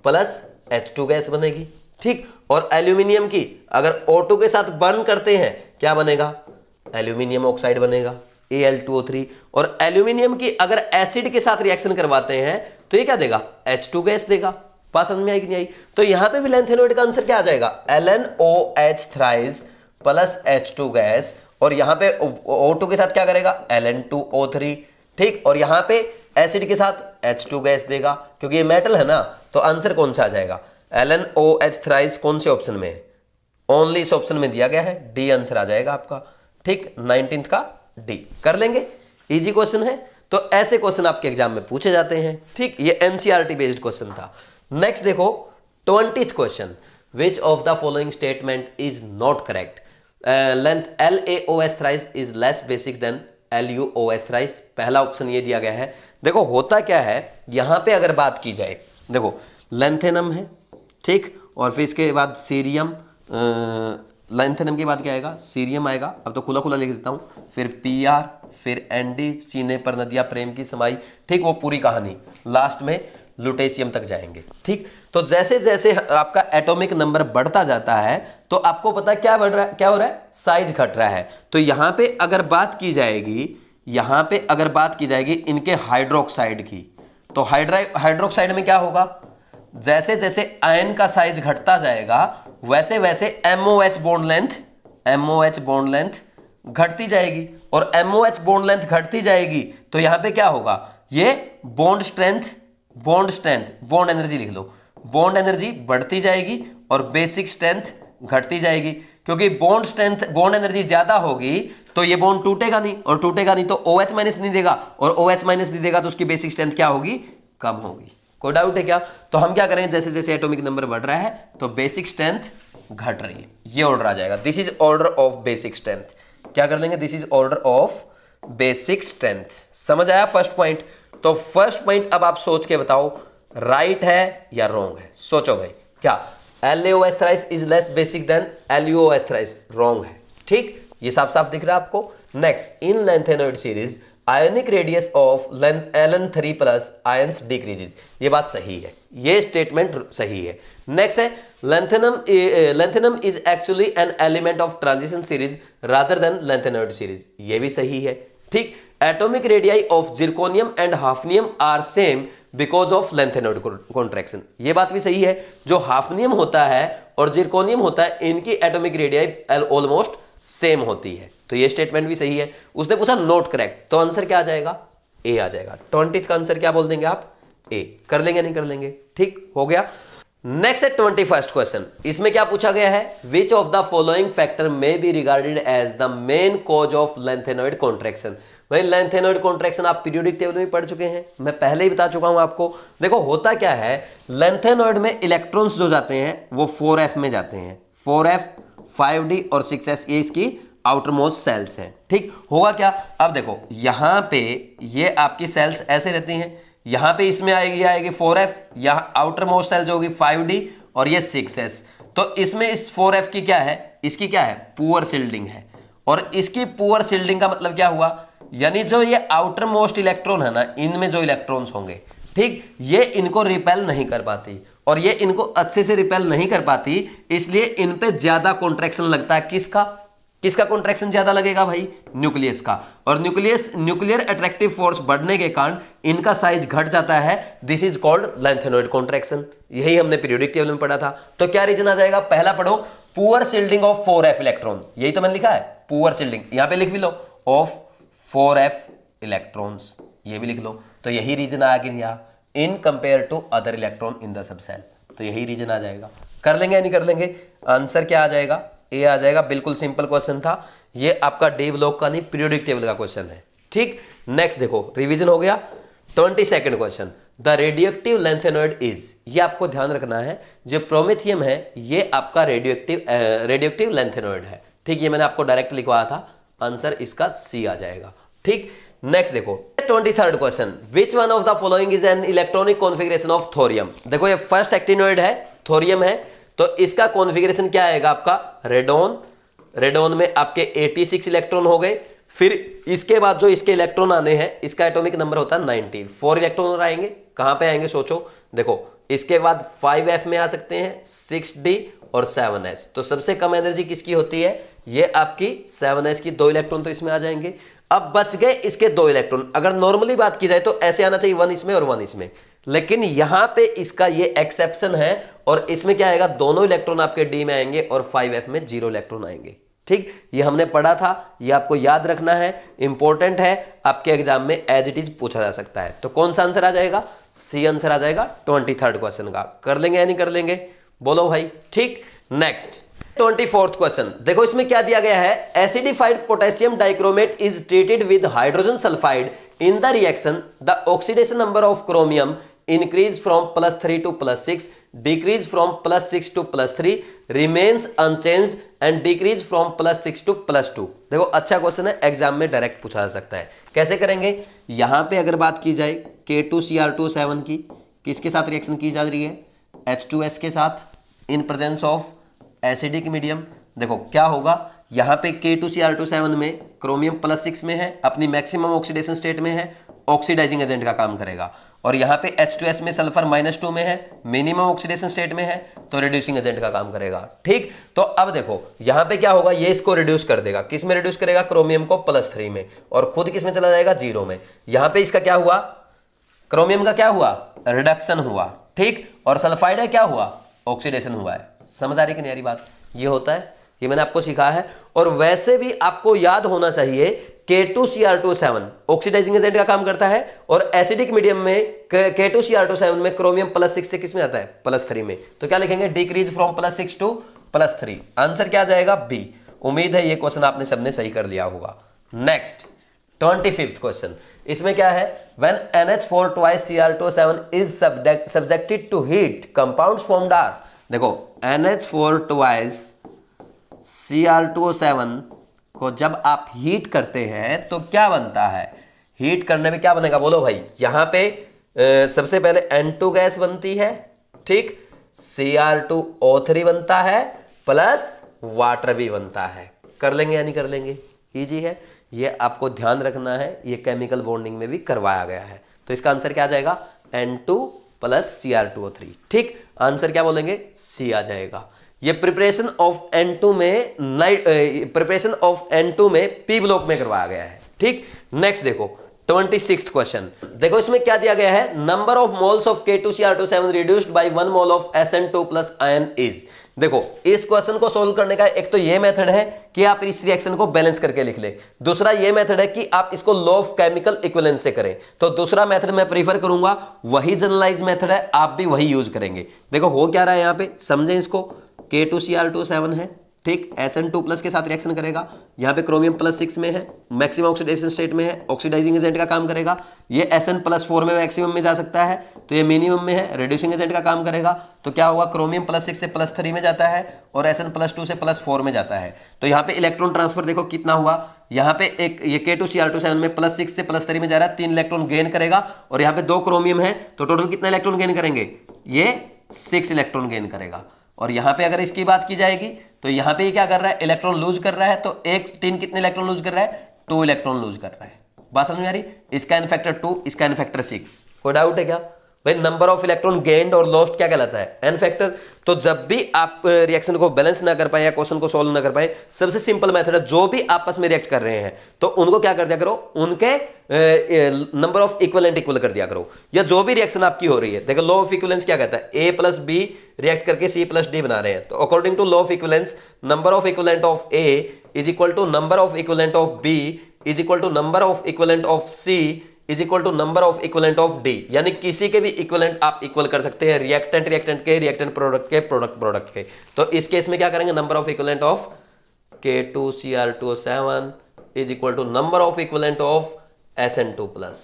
प्लस H2 गैस बनेगी, ठीक। और एल्यूमिनियम की अगर O2 के साथ बर्न करते हैं क्या बनेगा, एल्यूमिनियम ऑक्साइड बनेगा, Al2O3। और एल्यूमिनियम की अगर एसिड के साथ रिएक्शन करवाते हैं तो ये क्या देगा, H2 गैस देगा। बात समझ में आई कि नहीं आई। तो यहां पे भी लेंथेनॉइड का आंसर क्या आ जाएगा, LnOH thrice plus H2 gas, और यहां पे O2 के साथ क्या करेगा Ln2O3, ठीक, और यहां पे एसिड के साथ H2 गैस देगा, क्योंकि ये मेटल है ना, तो आंसर कौन सा आ जाएगा LnOH थ्राइस, कौन से ऑप्शन में है, ओनली इस ऑप्शन में दिया गया है, डी आंसर आ जाएगा आपका, ठीक, 19th का डी। कर लेंगे, इजी क्वेश्चन है, तो ऐसे क्वेश्चन आपके एग्जाम में पूछे जाते हैं, ठीक, ये एनसीईआरटी बेस्ड क्वेश्चन था। नेक्स्ट देखो 20th question, which of the following statement is not correct, लेंथ LaOH thrice is less basic than LuOH thrice, पहला ऑप्शन ये दिया गया है। देखो होता क्या है, यहां पे अगर बात की जाए, देखो लेंथेनम है, ठीक, और फिर इसके बाद सीरियम, लेंथेनम के बाद क्या आएगा सीरियम आएगा, अब तो खुला खुला लिख देता हूं, फिर Pr, फिर Nd, सीने पर नदियां प्रेम की समाई, ठीक, वो पूरी कहानी, लास्ट में लुटेशियम तक जाएंगे, ठीक। तो जैसे जैसे आपका एटॉमिक नंबर बढ़ता जाता है तो आपको पता क्या बढ़ रहा है, क्या हो रहा है, साइज घट रहा है। तो यहां पे अगर बात की जाएगी, यहां पे अगर बात की जाएगी इनके हाइड्रोक्साइड की, तो हाइड्रोक्साइड में क्या होगा, जैसे जैसे आयन का साइज घटता जाएगा वैसे वैसे MOH बॉन्ड लेंथ घटती जाएगी, और MOH बॉन्ड लेंथ घटती जाएगी तो यहां पे क्या होगा, ये बॉन्ड एनर्जी लिख लो, बॉन्ड एनर्जी बढ़ती जाएगी और बेसिक स्ट्रेंथ घटती जाएगी, क्योंकि बॉन्ड एनर्जी ज्यादा होगी तो ये बॉन्ड टूटेगा नहीं, और टूटेगा नहीं तो OH माइनस नहीं देगा, और OH माइनस नहीं देगा तो उसकी बेसिक स्ट्रेंथ क्या होगी, कम होगी। कोई डाउट है क्या? तो हम क्या करेंगे, जैसे जैसे एटॉमिक नंबर बढ़ रहा है तो बेसिक स्ट्रेंथ घट रही है, ये ऑर्डर आ जाएगा, this is order of basic strength. क्या कर लेंगे, this is order of basic strength. समझ आया फर्स्ट पॉइंट? तो फर्स्ट पॉइंट अब आप सोच के बताओ राइट है या रॉन्ग है, सोचो भाई। क्या LaOH thrice is less basic than LuOH thrice? Wrong है, ठीक, ये साफ साफ दिख रहा है आपको। Next, in lanthanoid series ionic radius of Ln3 plus ions decreases, ये बात सही है, ये स्टेटमेंट सही है। नेक्स्ट है lanthanum is actually an element of transition series rather than lanthanoid series, ये भी सही है, ठीक। Atomic radii of zirconium and hafnium are same because of lanthanoid contraction, ये बात भी सही है। जो हाफनियम होता है और जिरकोनियम होता है इनकी एटॉमिक रेडियाई ऑलमोस्ट सेम होती है, तो ये स्टेटमेंट भी सही है। उसने पूछा नॉट करेक्ट, तो आंसर क्या आ जाएगा, ए आ जाएगा। 20th का आंसर क्या बोल देंगे आप, ए। कर लेंगे नहीं कर लेंगे, ठीक हो गया। नेक्स्ट है 21st क्वेश्चन, इसमें क्या पूछा गया है, which of the following factor may be regarded as the main cause of lanthanoid contraction. भाई लेंथेनॉइड कॉन्ट्रैक्शन आप पीरियोडिक टेबल में पढ़ चुके हैं, मैं पहले ही बता चुका हूं आपको। देखो होता क्या है, लेंथेनॉइड में इलेक्ट्रॉन्स जो जाते हैं वो 4f में जाते हैं, 4f 5d और 6s, ये इसकी आउटर मोस्ट सेल्स हैं, ठीक। होगा क्या, अब देखो यहां पे ये आपकी सेल्स ऐसे रहती हैं, यहां पे इसमें आएगी 4f, यहां आउटर मोस्ट सेल जो होगी 5d और ये 6s, तो इसमें इस 4f की क्या है, इसकी क्या है, पुअर शिल्डिंग है, और इसकी पुअर शिल्डिंग का मतलब क्या हुआ, यानी जो ये आउटर मोस्ट इलेक्ट्रॉन है ना, इनमें जो इलेक्ट्रॉन्स होंगे, ठीक, ये इनको रिपेल नहीं कर पाती, और ये इनको अच्छे से रिपेल नहीं कर पाती, इसलिए इन पे ज्यादा कॉन्ट्रैक्शन लगता है। किसका कॉन्ट्रैक्शन ज्यादा लगेगा भाई, न्यूक्लियस का, और न्यूक्लियर अट्रैक्टिव फोर्स बढ़ने के कारण इनका साइज घट जाता है, this is called lanthanoid contraction. यही हमने पीरियोडिक टेबल में पढ़ा था। तो क्या रीजन आ जाएगा, पहला पढ़ो, poor shielding of 4f electron, यही तो मैंने लिखा है, पुअर शिल्डिंग, यहां पे लिख भी लो, ऑफ 4f इलेक्ट्रॉन्स, ये भी लिख लो, तो यही रीजन आ गया in compare to other electron in the subshell, तो यही रीजन आ जाएगा। कर लेंगे या नहीं कर लेंगे, आंसर क्या आ जाएगा, ए आ जाएगा। बिल्कुल सिंपल क्वेश्चन था ये, आपका डे ब्लॉक का नहीं पीरियोडिक टेबल का क्वेश्चन है, ठीक। नेक्स्ट देखो, रिवीजन हो गया। 22nd question, the radioactive lanthanoid is, ये आपको ध्यान रखना है, जो प्रोमेथियम है ये आपका रेडियोएक्टिव लेंथेनॉइड है, ठीक, ये मैंने आपको डायरेक्ट लिखवाया था, आंसर इसका सी आ जाएगा, ठीक। नेक्स्ट देखो 23rd question, which one of the following is an electronic configuration of thorium. देखो ये फर्स्ट एक्टिनोइड है, थोरियम है, तो इसका कॉन्फिगरेशन क्या आएगा आपका, रेडोन में आपके 86 इलेक्ट्रॉन हो गए, फिर इसके बाद जो इसके इलेक्ट्रॉन आने हैं, इसका एटॉमिक नंबर होता है 90, 4 इलेक्ट्रॉन और आएंगे, कहां पे आएंगे सोचो, देखो इसके बाद 5f में आ सकते हैं, 6d और 7s, तो सबसे कम एनर्जी किसकी होती है, ये आपकी 7s की, 2 इलेक्ट्रॉन तो इसमें आ जाएंगे। अब बच गए इसके 2 इलेक्ट्रॉन, अगर नॉर्मली बात की जाए तो ऐसे आना चाहिए, 1 इसमें और 1 इसमें, लेकिन यहां पे इसका ये एक्सेप्शन है, और इसमें क्या आएगा, दोनों इलेक्ट्रॉन आपके डी में आएंगे और 5f में 0 इलेक्ट्रॉन आएंगे, ठीक, ये हमने पढ़ा था, ये आपको याद रखना है, इंपॉर्टेंट है, आपके एग्जाम में एज इट इज पूछा जा सकता है। तो कौन सा आंसर आ जाएगा? सी आंसर आ जाएगा 23rd क्वेश्चन का। कर लेंगे या नहीं कर लेंगे? बोलो भाई। ठीक, नेक्स्ट 24th क्वेश्चन देखो, इसमें क्या दिया गया है, acidified potassium dichromate is treated with hydrogen sulphide in the reaction the oxidation number of chromium increase from +3 to +6, decrease from +6 to +3, remains unchanged and decrease from +6 to +2। देखो अच्छा question है, exam में डायरेक्ट पूछा जा सकता है। कैसे करेंगे? यहां पे अगर बात की जाए K2Cr2O7 की, किसके साथ रिएक्शन की जा रही है? H2S के साथ, in presence of acidic medium. देखो क्या होगा, यहां पे K2Cr2O7 में क्रोमियम +6 में है, अपनी मैक्सिमम ऑक्सीडेशन स्टेट में है, ऑक्सीडाइजिंग एजेंट का काम करेगा। और यहां पे H2S में सल्फर -2 में है, मिनिमम ऑक्सीडेशन स्टेट में है, तो रिड्यूसिंग एजेंट का काम करेगा। ठीक, तो अब देखो यहां पे क्या होगा, ये इसको रिड्यूस कर देगा। किस में रिड्यूस करेगा? क्रोमियम को +3 में, और खुद किस में चला जाएगा? 0 में। यहां पे इसका क्या हुआ? क्रोमियम का क्या हुआ? रिडक्शन हुआ। ठीक, और सल्फाइड है क्या हुआ? ऑक्सीडेशन हुआ है। समझ आ रही कि नहीं आ रही बात? ये होता है, ये मैंने आपको सिखाया है। और वैसे भी आपको याद होना चाहिए, K2Cr2O7 ऑक्सीडाइजिंग एजेंट का काम करता है, और एसिडिक मीडियम में K2Cr2O7 में क्रोमियम +6 से किस में आता है? +3 में। तो क्या लिखेंगे? Decrease from +6 to +3। आंसर क्या जाएगा? बी। उम्मीद है ये क्वेश्चन आपने सबने सही कर लिया होगा। नेक्स्ट 25th क्वेश्चन, इसमें क्या है? When NH4 twice Cr2O7 is subjected to heat, compounds formed are। देखो NH4 twice Cr2O7 को जब आप हीट करते हैं तो क्या बनता है? हीट करने में क्या बनेगा? बोलो भाई। यहां पे सबसे पहले N2 गैस बनती है, ठीक, Cr2O3 बनता है, प्लस वाटर भी बनता है। कर लेंगे या नहीं कर लेंगे? इजी है, ये आपको ध्यान रखना है, ये केमिकल बॉन्डिंग में भी करवाया गया है। तो इसका आंसर क्या आ जाएगा? N2 + Cr2O3। ठीक, आंसर क्या बोलेंगे? सी आ जाएगा। ये प्रिपरेशन ऑफ N2 में पी ब्लॉक में करवाया गया है। ठीक, नेक्स्ट देखो 26th क्वेश्चन, देखो इसमें क्या दिया गया है, number of moles of K2Cr2O7 reduced by 1 mole of SN2 plus ion is. देखो इस क्वेश्चन को सोल्व करने का एक तो ये मेथड है कि आप इस रिएक्शन को बैलेंस करके लिख ले, दूसरा ये मेथड है कि आप इसको लॉ ऑफ केमिकल इक्विवेलेंस से करें। तो दूसरा मेथड मैं प्रीफर करूंगा, वही जनरलाइज मेथड है, आप भी वही यूज करेंगे। देखो हो क्या रहा है यहां पे, समझें इसको। K2Cr2O7 है, ठीक, SN2 प्लस के साथ रिएक्शन करेगा, यहाँ पे क्रोमियम +6 में है, मैक्सिमम ऑक्सीडेशन स्टेट में है, ऑक्सीडाइजिंग एजेंट का काम करेगा। ये SN+4 में मैक्सिमम में जा सकता है, तो ये मिनिमम में है, रिड्यूसिंग एजेंट का काम करेगा। तो क्या होगा, क्रोमियम +6 से +3 में जाता है और SN+2 से +4 में जाता है। तो यहाँ पे इलेक्ट्रॉन ट्रांसफर देखो कितना हुआ, यहाँ पे एक ये K2Cr2O7 में +6 से +3 में जा रहा है, 3 इलेक्ट्रॉन गेन करेगा, और यहाँ पे 2 क्रोमियम है, तो टोटल कितना इलेक्ट्रॉन गेन करेंगे? ये 6 इलेक्ट्रॉन गेन करेगा। और यहां पे अगर इसकी बात की जाएगी तो यहां पे ये क्या कर रहा है, इलेक्ट्रॉन लूज कर रहा है, तो 3 कितने इलेक्ट्रॉन लूज कर रहा है? 2 इलेक्ट्रॉन लूज कर रहा है। बात समझ में आ रही? इसका n फैक्टर 2, इसका n फैक्टर 6। कोई डाउट है क्या भाई? नंबर ऑफ इलेक्ट्रॉन गेन्ड और लॉस्ट क्या कहलाता है? n factor. तो जब भी आप रिएक्शन को बैलेंस ना कर पाए या क्वेश्चन को सोल्व ना कर पाए, सबसे सिंपल मेथड है, जो भी आपस में रिएक्ट कर रहे हैं तो उनको क्या कर दिया करो, उनके नंबर ऑफ इक्विवेलेंट इक्वल कर दिया करो। या जो भी रिएक्शन आपकी हो रही है, देखो लॉ ऑफ इक्विवेलेंस क्या कहता है, A + B रिएक्ट करके C + D बना रहे हैं, तो according to law of equivalence, number of equivalent of A is equal to number of equivalent of B is equal to number of equivalent of C is equal to number of equivalent of D. यानी किसी के भी equivalent आप equal कर सकते हैं, reactant के, reactant product के, प्रोडक्ट के। तो इस केस में क्या करेंगे, number of equivalent of K2Cr2O7 is equal to number of equivalent of SN2 plus.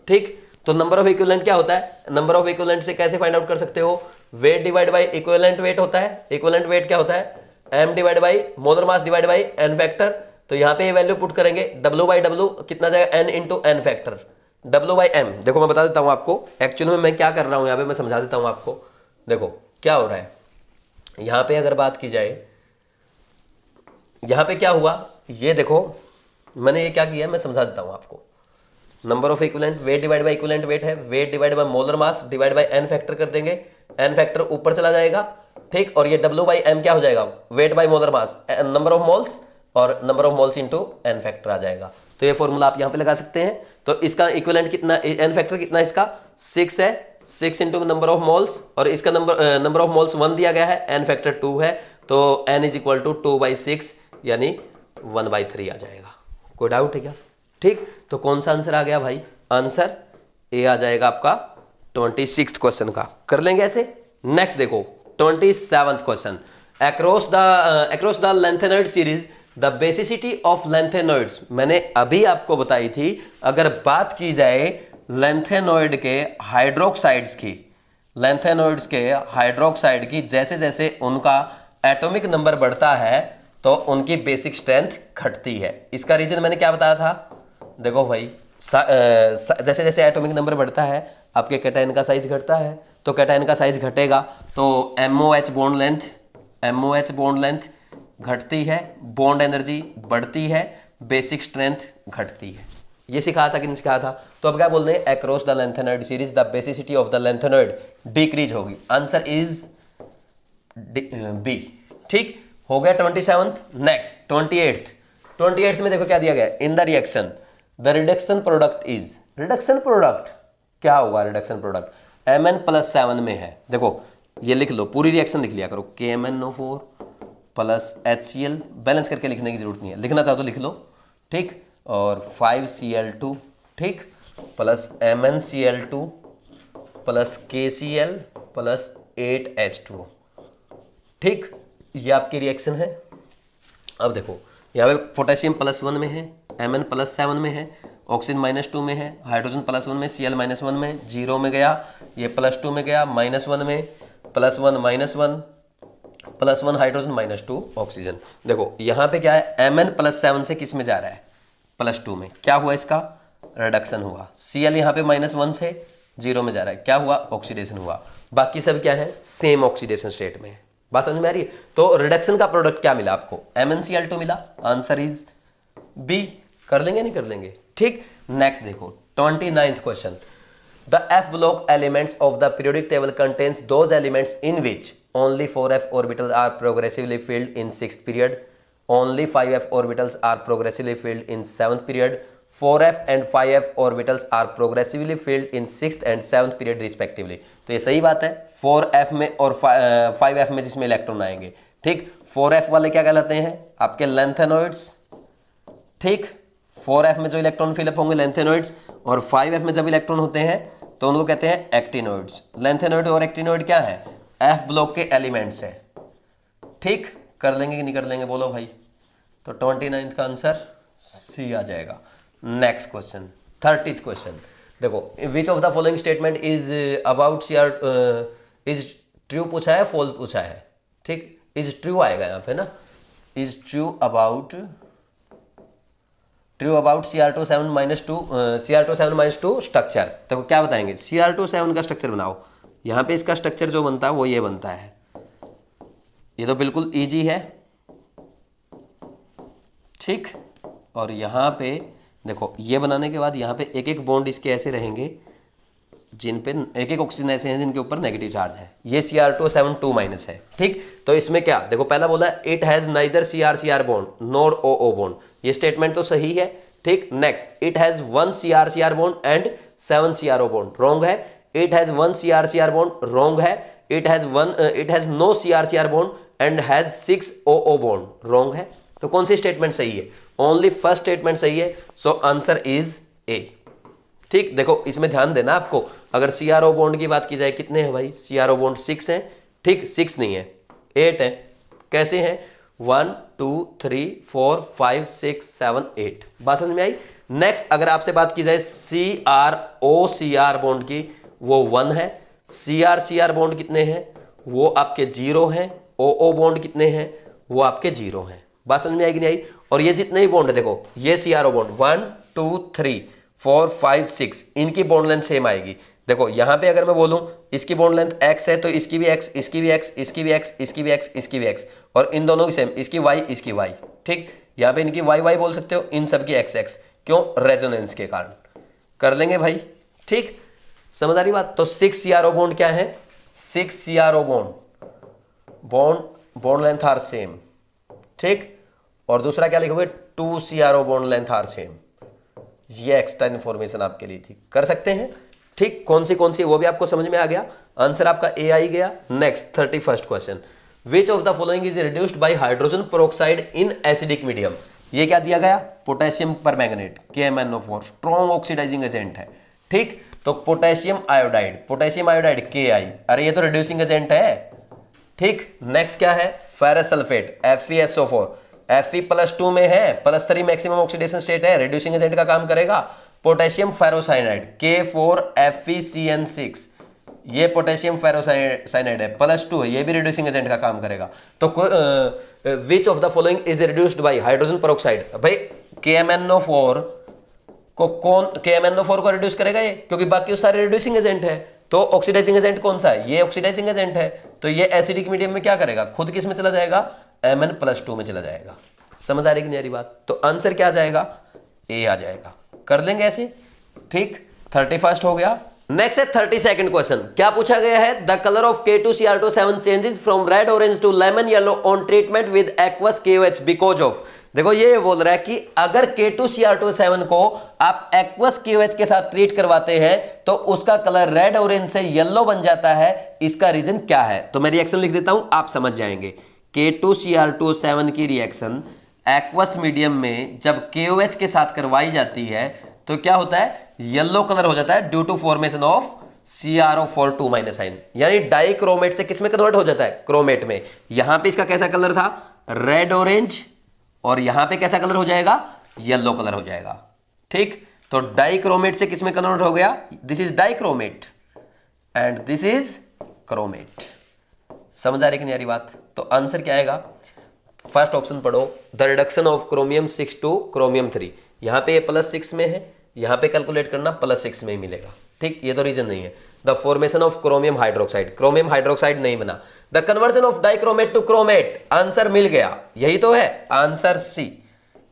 ठीक, तो नंबर ऑफ इक्विवेलेंट क्या होता है, नंबर ऑफ इक्विवेलेंट से कैसे फाइंड आउट कर सकते हो, wait divide by equivalent wait होता है। इक्विवेलेंट वेट क्या होता है, m divide by molar mass divide by n factor. तो यहां पे ये वैल्यू पुट करेंगे, W/W कितना जाएगा, n into n factor, W/m। देखो मैं बता देता हूं आपको एक्चुअली में मैं क्या कर रहा हूं, यहां पे मैं समझा देता हूं आपको। देखो क्या हो रहा है यहां पे, अगर बात की जाए यहां पे क्या हुआ, ये देखो मैंने ये क्या किया है, मैं समझा देता हूं आपको। Number of equivalent weight divide by equivalent weight है, weight divide by molar mass divide by n factor कर देंगे, n फैक्टर ऊपर चला जाएगा, ठीक, और ये W/m क्या हो जाएगा, weight by molar mass, number of moles, और number of moles into n factor आ जाएगा। तो ये फॉर्मूला आप यहां पे लगा सकते हैं। तो इसका इक्विवेलेंट कितना, n फैक्टर कितना इसका 6 है, 6 इंटू नंबर ऑफ मोल्स, और इसका नंबर ऑफ मोल्स 1 दिया गया है, n फैक्टर 2 है, तो n इज इक्वल टू 2/6 यानी 1/3 आ जाएगा। कोई डाउट है क्या? ठीक, तो कौन सा आंसर आ गया भाई? आंसर ए आ जाएगा आपका 26th क्वेश्चन का। कर लेंगे ऐसे। नेक्स्ट देखो 27th question, across the lanthanoid series the basicity of lanthanoids. मैंने अभी आपको बताई थी, अगर बात की जाए लेंथेनॉइड के हाइड्रोक्साइड्स की, लेंथेनॉइड्स के हाइड्रोक्साइड की, जैसे जैसे उनका एटॉमिक नंबर बढ़ता है तो उनकी बेसिक स्ट्रेंथ घटती है। इसका रीजन मैंने क्या बताया था? देखो भाई, जैसे जैसे एटॉमिक नंबर बढ़ता है आपके कैटायन का साइज घटता है, तो कैटायन का साइज घटेगा तो MOH बॉन्ड लेंथ घटती है, बॉन्ड एनर्जी बढ़ती है, बेसिक स्ट्रेंथ घटती है। ये सिखाया था कि नहीं सिखाया था? तो अब क्या बोल रहे हैं? Across the lanthanoid series the basicity of the lanthanoid decrease होगी। Answer is B. ठीक हो गया 27th। नेक्स्ट 28th में देखो क्या दिया गया, in the reaction the reduction product is, reduction product क्या होगा? रिडक्शन प्रोडक्ट Mn+7 में है। देखो ये लिख लो, पूरी रिएक्शन लिख लिया करो, KMnO4 प्लस HCl, बैलेंस करके लिखने की जरूरत नहीं है, लिखना चाहो तो लिख लो। ठीक, और 5Cl2 ठीक, plus MnCl2 plus KCl plus 8H2। ठीक, ये आपकी रिएक्शन है। अब देखो यहाँ पे पोटेशियम +1 में है, Mn+7 में है, ऑक्सीजन -2 में है, हाइड्रोजन +1 में, Cl -1 में, 0 में गया, ये +2 में गया, -1 में, +1 +1 हाइड्रोजन -2 ऑक्सीजन। देखो यहाँ पे क्या है, Mn+7 से किस में जा रहा है? +2 में। क्या हुआ? इसका रिडक्शन हुआ। Cl यहाँ पे -1 से 0 में जा रहा है, क्या हुआ? ऑक्सीडेशन हुआ। बाकी सब क्या है? सेम ऑक्सीडेशन स्टेट में है। बात समझ में आ रही है? तो रिडक्शन का प्रोडक्ट क्या मिला आपको? MnCl2 मिला। Answer is B. कर लेंगे नहीं कर लेंगे? ठीक, नेक्स्ट देखो 29th question, the F block elements of the periodic table contains those elements in which only 4f orbitals are progressively filled in 6th period, only 5f orbitals are progressively filled in 7th period, 4f and 5f orbitals are progressively filled in 6th and 7th period respectively। तो ये सही बात है, 4f में और 5f में जिसमें electron आएंगे। ठीक, 4f वाले क्या कहलाते हैं? आपके लेंथेनॉइड्स। ठीक, 4f में जो इलेक्ट्रॉन फिलअप होंगे लेंथेनॉइड्स, और 5f में जब इलेक्ट्रॉन होते हैं तो उनको कहते हैं एक्टिनॉइड्स। लेंथेनॉइड और एक्टिनॉइड क्या है? F ब्लॉक के एलिमेंट्स है। ठीक, कर लेंगे कि नहीं कर लेंगे? बोलो भाई। तो 29th का आंसर सी आ जाएगा। नेक्स्ट क्वेश्चन 30th क्वेश्चन देखो, विच of the following statement is about is true पूछा है, फॉल्स पूछा है। ठीक, इज ट्रू आएगा यहाँ पे ना, is true about Cr2 7-2 structure. देखो क्या बताएंगे? Cr2 का स्ट्रक्चर बनाओ। यहाँ पे इसका स्ट्रक्चर जो बनता है वो ये बनता है। ये तो बिल्कुल इजी है। ठीक, और यहाँ पे देखो ये बनाने के बाद यहाँ पे एक एक बॉन्ड इसके ऐसे रहेंगे जिन पे एक एक ऑक्सीजन ऐसे हैं जिनके ऊपर नेगेटिव चार्ज है। ये Cr2 है। ठीक, तो इसमें क्या देखो, पहला बोला it has neither Cr bond nor OO bond. ये स्टेटमेंट तो सही है। ठीक, next it has 1 Cr bond and 7 CRO bond, wrong है। It has 1 Cr bond, wrong है। It has no Cr bond and has 6 OO bond, wrong है। तो कौन सी स्टेटमेंट सही है? ओनली फर्स्ट स्टेटमेंट सही है। सो आंसर इज ए। ठीक, देखो इसमें ध्यान देना आपको, अगर CRO बॉन्ड की बात की जाए कितने हैं भाई? CRO बॉन्ड 6 हैं। ठीक, 6 नहीं है, 8 है। कैसे हैं? 1 2 3 4 5 6 7 8। बात समझ में आई? नेक्स्ट अगर आपसे बात की जाए CR बॉन्ड की, वो 1 है। CR बॉन्ड कितने हैं? वो आपके 0 हैं। OO बॉन्ड कितने हैं? वो आपके 0 हैं। बात समझ में आएगी नहीं आई? और ये जितने ही बॉन्ड है देखो, ये CRO बॉन्ड 1 2 3 4 5 6, इनकी बॉन्ड लेंथ सेम आएगी। देखो यहाँ पे अगर मैं बोलूं इसकी बॉन्ड लेंथ x है तो इसकी भी x, इसकी भी x, इसकी भी x, इसकी भी x, इसकी भी x, और इन दोनों की सेम, इसकी y, इसकी y। ठीक, यहाँ पे इनकी y बोल सकते हो, इन सब की x। क्यों? रेजोनेंस के कारण। कर लेंगे भाई। ठीक, समझ आ रही बात? तो 6 CRO बॉन्ड क्या है? 6 CRO bond length are same. ठीक, और दूसरा क्या लिखोगे? 2 CRO bond length are same. ये एक्स्ट्रा इन्फॉर्मेशन आपके लिए थी, कर सकते हैं। ठीक, कौन सी वो भी आपको समझ में आ गया। आंसर आपका ए आई गया। Next 31st question, which of the following is reduced by hydrogen peroxide in acidic medium. ये क्या दिया गया, potassium permanganate KMnO4 strong oxidizing agent है। ठीक, तो पोटेशियम आयोडाइड Ki, अरे ये तो रिड्यूसिंग एजेंट है। ठीक, नेक्स्ट क्या है, फेरस सल्फेट FeSO4, Fe+2 में है, +3 मैक्सिमम ऑक्सीडेशन स्टेट है, रिड्यूसिंग एजेंट का काम करेगा। पोटेशियम फेरोसाइनाइड K4FeCN6, ये पोटेशियम फेरोसाइनाइड है, +2 है, ये भी रिड्यूसिंग एजेंट का काम करेगा। तो विच of the following is reduced by hydrogen peroxide, भाई KMnO4 को रिड्यूस करेगा ये, क्योंकि बाकी सारे रिड्यूसिंग एजेंट है। तो ऑक्सीडाइजिंग एजेंट कौन सा है, ये ऑक्सीडाइजिंग एजेंट है, तो ये एसिडिक मीडियम में क्या करेगा, खुद किस में चला जाएगा, Mn+2 में चला जाएगा। समझ आ रही कि नहीं आ रही बात? तो आंसर क्या आ जाएगा, ए आ जाएगा। कर लेंगे ऐसे। ठीक, 31st हो गया। नेक्स्ट है 32nd क्वेश्चन। क्या पूछा गया है, the colour of K2Cr2 changes from red orange to lemon yellow on treatment with aqueous KOH because of. देखो ये बोल रहा है कि अगर K2Cr2 को आप एक्वस KOH के साथ ट्रीट करवाते हैं तो उसका कलर रेड ऑरेंज से येलो बन जाता है, इसका रीजन क्या है? तो मैं रिएक्शन लिख देता हूं, आप समझ जाएंगे। K2Cr2 की रिएक्शन एक्वस मीडियम में जब KOH के साथ करवाई जाती है तो क्या होता है, येलो कलर हो जाता है due to formation of CrO4 ion, यानी डाइक्रोमेट से किस में कन्वर्ट हो जाता है, क्रोमेट में। यहां पे इसका कैसा कलर था, रेड ऑरेंज, और यहां पे कैसा कलर हो जाएगा, येलो कलर हो जाएगा। ठीक, तो डाइक्रोमेट से किस में कन्वर्ट हो गया, this is dichromate and this is chromate. समझ आ रही कि नहीं आ रही बात? तो आंसर क्या आएगा, फर्स्ट ऑप्शन पढ़ो, the reduction of chromium 6 two chromium 3। यहां पे ये +6 में है, यहां पे कैलकुलेट करना +6 में ही मिलेगा। ठीक, ये तो रीजन नहीं है। The formation of chromium hydroxide नहीं बना। The conversion of dichromate to chromate, answer मिल गया, यही तो है आंसर सी।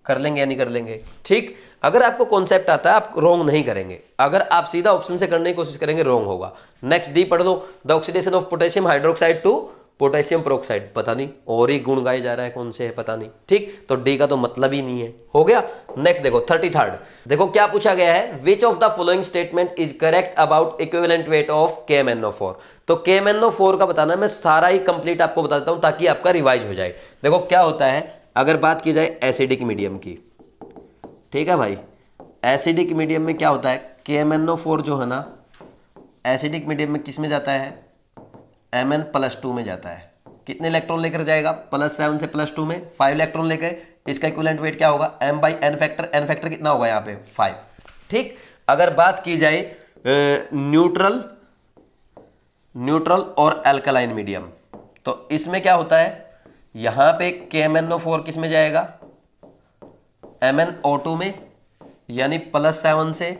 कर लेंगे या नहीं कर लेंगे? ठीक, अगर आपको कॉन्सेप्ट आता है आप रोंग नहीं करेंगे, अगर आप सीधा ऑप्शन से करने की कोशिश करेंगे रोंग होगा। नेक्स्ट डी पढ़ लो, the oxidation of potassium hydroxide to potassium peroxide, पता नहीं, और ही गुण गाए जा रहा है, कौन से है पता नहीं। ठीक, तो डी का तो मतलब ही नहीं है, हो गया। नेक्स्ट देखो 33rd, देखो क्या पूछा गया है, which of the following statement is correct about equivalent weight of KMnO4। तो KMnO4 का बताना, मैं सारा ही कंप्लीट आपको बताता हूं ताकि आपका रिवाइज हो जाए। देखो क्या होता है, अगर बात की जाए एसिडिक मीडियम की, ठीक है भाई, एसिडिक मीडियम में क्या होता है, KMnO4 जो है ना, एसिडिक मीडियम में किस में जाता है, Mn+2 में जाता है। कितने इलेक्ट्रॉन लेकर जाएगा, +7 से +2 में 5 इलेक्ट्रॉन लेकर। इसका इक्विवेलेंट वेट क्या होगा, m/n फैक्टर कितना होगा यहाँ पे 5। ठीक, अगर बात की जाए न्यूट्रल और अल्कलाइन मीडियम, तो इसमें क्या होता है, यहां पे KMnO4 किस में जाएगा, MnO2 में, यानी +7 से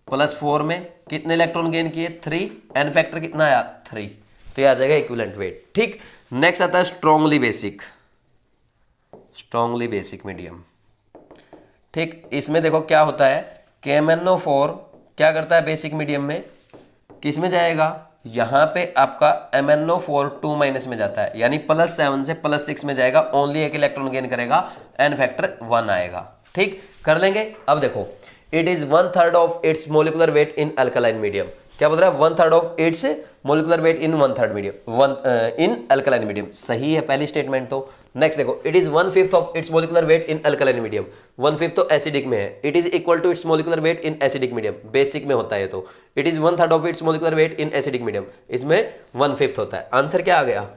+4 में कितने इलेक्ट्रॉन गेन किए, 3, n फैक्टर कितना आया 3, तो ये आ जाएगा इक्विवेलेंट वेट। ठीक, नेक्स्ट आता है स्ट्रॉन्गली बेसिक मीडियम। ठीक, इसमें देखो क्या होता है, KMnO4 क्या करता है बेसिक मीडियम में, किस में जाएगा, यहां पे आपका MnO4 2- में जाता है, यानी +7 से +6 में जाएगा, ओनली एक इलेक्ट्रॉन गेन करेगा, n फैक्टर 1 आएगा। ठीक, कर लेंगे। अब देखो, it is 1/3 of its molecular weight in alkaline medium. क्या बोल रहा है, 1/3 of its molecular weight in 1/3 medium in alkaline medium, सही है पहली स्टेटमेंट तो। नेक्स्ट देखो, it is 1/5 of its molecular weight in alkaline medium, 1/5 तो एसिडिक में है, it is equal to its molecular weight in acidic medium, basic में होता है, तो it is 1/3 of its molecular weight in acidic medium, इसमें 1/5 होता है। आंसर क्या आ गया,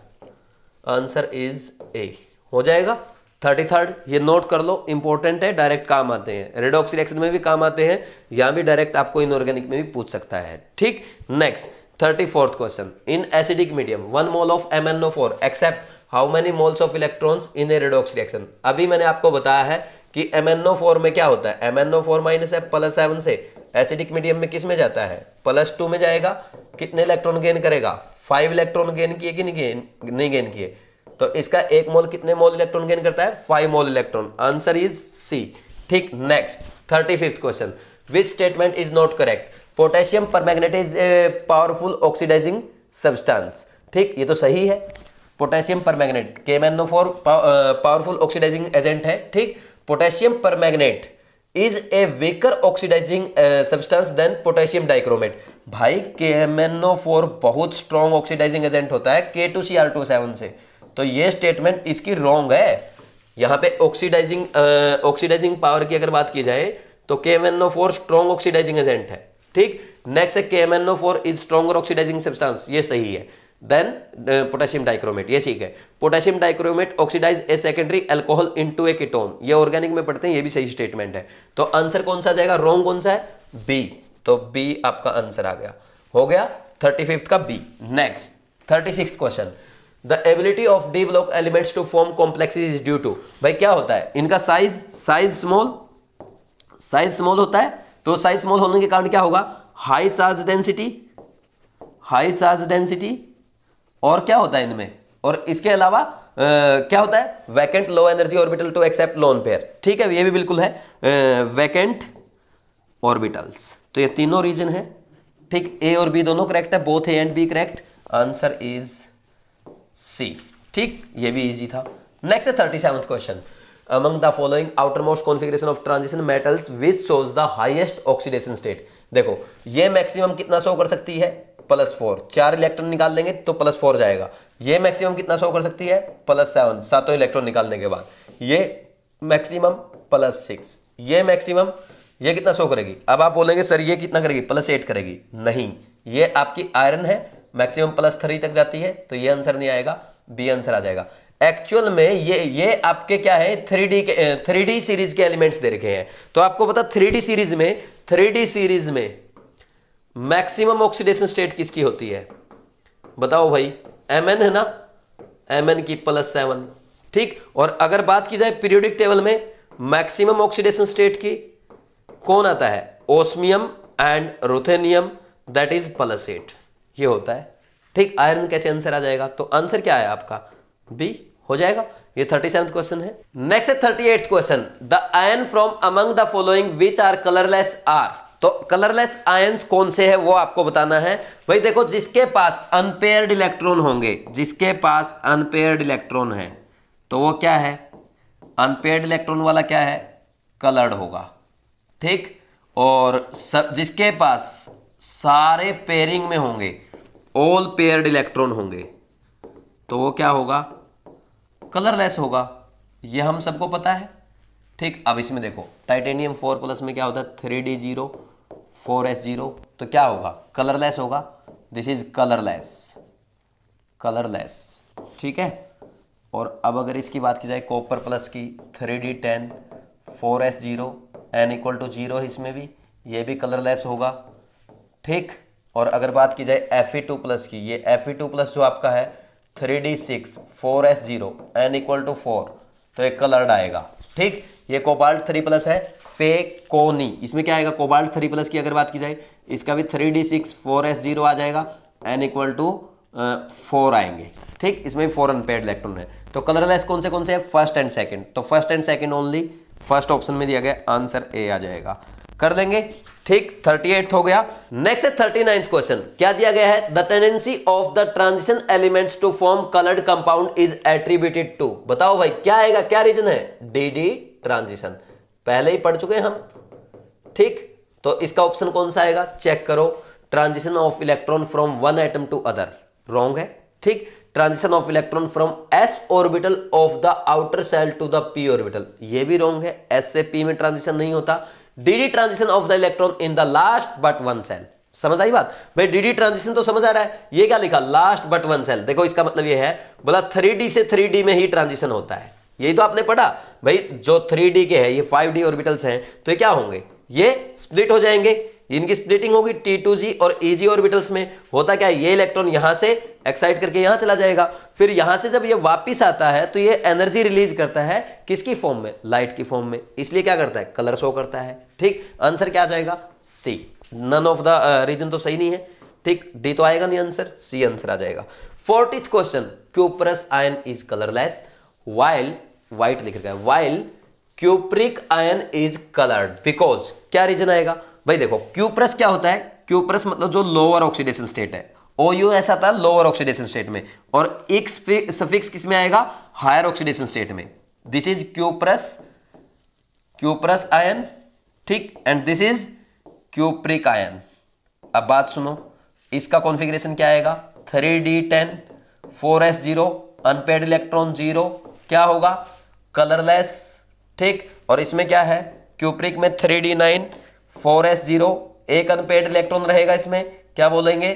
आंसर इज ए हो जाएगा। 33rd, ये नोट कर लो, इंपॉर्टेंट है, डायरेक्ट काम आते हैं, रेडॉक्स रिएक्शन में भी काम आते हैं, यहां भी डायरेक्ट आपको इनऑर्गेनिक में भी पूछ सकता है। ठीक, next 34th question, in acidic medium 1 mole of MnO4 accept how many moles of electrons in a redox reaction. अभी मैंने आपको बताया है कि MnO4 में क्या होता है, MnO4- है, +7 से एसिडिक मीडियम में किस में जाता है, +2 में जाएगा, कितने इलेक्ट्रॉन गेन करेगा, 5 इलेक्ट्रॉन गेन किए कि नहीं गेन किए, तो इसका 1 मोल कितने मोल इलेक्ट्रॉन गेन करता है, 5 mole electron, answer is C. ठीक, next 35th question, which statement is not correct, potassium permanganate is a powerful oxidising substance. ठीक, ये तो सही है, potassium permanganate KMnO4 powerful oxidising agent है। ठीक, potassium permanganate is a weaker oxidising substance than potassium dichromate. भाई KMnO4 बहुत strong oxidizing agent होता है K2Cr2 से, तो ये स्टेटमेंट इसकी रॉन्ग है, यहां पे ऑक्सीडाइजिंग पावर की अगर बात की जाए तो KMnO4 स्ट्रॉन्ग ऑक्सीडाइजिंग एजेंट है, ठीक। नेक्स्ट है KMnO4 is stronger oxidising substance, ये सही है। देन पोटेशियम डाइक्रोमेट, ये ठीक है। Potassium dichromate oxidize a secondary alcohol into a ketone, ये ऑर्गेनिक में पढ़ते हैं, ये भी सही स्टेटमेंट है। तो आंसर कौन सा जाएगा, रॉन्ग कौन सा है, बी। तो बी आपका आंसर आ गया, हो गया 35th का B. Next 36th question, the ability of D block elements to form complexes is due to, भाई क्या होता है, इनका साइज स्मॉल होता है। तो साइज स्मॉल होने के कारण क्या होगा, हाई चार्ज डेंसिटी, और क्या होता है इनमें, और इसके अलावा क्या होता है, vacant low energy orbital to accept lone pair, ठीक है, ये भी बिल्कुल है, वैकेंट ऑर्बिटल्स। तो ये तीनों रीजन है, ठीक। ए और बी दोनों करेक्ट है, both A and B correct, answer is C, ठीक, ये भी इजी था। नेक्स्ट है 37th question, among the following outermost configuration of transition metals which shows the highest oxidation state. देखो ये मैक्सिमम कितना शो कर सकती है, +4, 4 इलेक्ट्रॉन निकाल लेंगे तो +4 जाएगा। ये मैक्सिमम कितना शो कर सकती है, +7, 7 इलेक्ट्रॉन निकालने के बाद। ये मैक्सिमम +6, ये मैक्सिमम, ये कितना शो करेगी। अब आप बोलेंगे सर ये कितना करेगी, +8 करेगी, नहीं, ये आपकी आयरन है, मैक्सिमम +3 तक जाती है, तो ये आंसर नहीं आएगा, बी आंसर आ जाएगा। एक्चुअल में ये आपके क्या है, 3D सीरीज के एलिमेंट्स दे रखे हैं। तो आपको पता 3D सीरीज में मैक्सिमम ऑक्सीडेशन स्टेट किसकी होती है, बताओ भाई, Mn है ना, Mn की +7, ठीक। और अगर बात की जाए पीरियोडिक टेबल में मैक्सिमम ऑक्सीडेशन स्टेट की कौन आता है, osmium and ruthenium, that is +8, ये होता है, ठीक। आयरन कैसे आंसर आ जाएगा, तो आंसर क्या है आपका, बी हो जाएगा। ये 37th क्वेश्चन है। नेक्स्ट है 38th question, the ion from among the following which are colourless are. तो कलरलेस आयंस कौन से हैं वो आपको बताना है। भाई देखो, जिसके पास अनपेयर्ड इलेक्ट्रॉन होंगे, जिसके पास अनपेयर्ड इलेक्ट्रॉन है, तो वो क्या है, अनपेयर्ड इलेक्ट्रॉन वाला क्या है, कलर्ड होगा, ठीक। और जिसके पास सारे पेयरिंग में होंगे, ऑल पेयर्ड इलेक्ट्रॉन होंगे, तो वो क्या होगा, कलरलेस होगा, ये हम सबको पता है, ठीक। अब इसमें देखो टाइटेनियम 4+ में क्या होता है, 3d0 4s0, तो क्या होगा, कलरलेस होगा, दिस इज कलरलेस, ठीक है। और अब अगर इसकी बात की जाए कॉपर प्लस की, 3d10 4s0 n=0, इसमें भी, ये भी कलरलेस होगा, ठीक। और अगर बात की जाए Fe2+ की, ये Fe2+ जो आपका है 3d6 4s0 n=4, तो एक कलर्ड आएगा, ठीक। ये कोबाल्ट 3+ है, फेकोनी, इसमें क्या आएगा, कोबाल्ट 3+ की अगर बात की जाए, इसका भी 3d6 4s0 आ जाएगा, n=4 आएंगे, ठीक। इसमें भी 4 अनपेयर्ड इलेक्ट्रॉन है। तो कलरलेस कौन से है, फर्स्ट एंड सेकंड, तो first and second only, first option में दिया गया, आंसर ए आ जाएगा, कर लेंगे, ठीक। 38 हो गया। नेक्स्ट है 39th क्वेश्चन, क्या दिया गया है, the tendency of the transition elements to form coloured compound is attributed to. बताओ भाई क्या आएगा, क्या रीजन है, डी ट्रांजिशन, पहले ही पढ़ चुके हैं हम, ठीक। तो इसका ऑप्शन कौन सा आएगा, चेक करो, transition of electron from one atom to other, wrong है, ठीक। Transition of electron from s orbital of the outer shell to the p orbital, ये भी रॉन्ग है, s से p में ट्रांजिशन नहीं होता। D transition of the electron in the last but one shell, समझ आई बात भाई, डी ट्रांजिशन तो समझ आ रहा है, ये क्या लिखा, लास्ट बट वन सेल। देखो इसका मतलब ये है, बोला 3d से 3d में ही ट्रांजिशन होता है, यही तो आपने पढ़ा भाई, जो 3d के है, ये 5d ऑर्बिटल्स हैं, तो ये क्या होंगे, ये स्प्लिट हो जाएंगे, इनकी स्प्लिटिंग होगी T2g और Eg ऑर्बिटल्स में। होता क्या है, ये इलेक्ट्रॉन यहां से एक्साइट करके यहां चला जाएगा, फिर यहां से जब ये वापस आता है तो ये एनर्जी रिलीज करता है, किसकी फॉर्म में, लाइट की फॉर्म में, इसलिए क्या करता है, कलर शो करता है, ठीक। आंसर क्या आ जाएगा, सी। नन ऑफ द रीजन तो सही नहीं है, ठीक, डी तो आएगा नहीं आंसर, सी आंसर आ जाएगा। 40th question, cuprous ion is colourless while, white लिख रखा है, while cupric ion is coloured because, क्या रीजन आएगा भाई। देखो क्यूप्रस क्या होता है, क्यूप्रस मतलब जो लोअर ऑक्सीडेशन स्टेट है, OU ऐसा था लोअर ऑक्सीडेशन स्टेट में, और एक सफिक्स किस में आएगा, हायर ऑक्सीडेशन स्टेट में। दिस इज क्यूप्रस आयन, ठीक, and this is cupric ion. अब बात सुनो, इसका कॉन्फ़िगरेशन क्या आएगा, 3d10 4s0 अनपेयर्ड इलेक्ट्रॉन 0, क्या होगा, कलरलेस, ठीक। और इसमें क्या है, क्यूप्रिक में 3d9 4s0, एक अनपेड इलेक्ट्रॉन रहेगा, इसमें क्या बोलेंगे,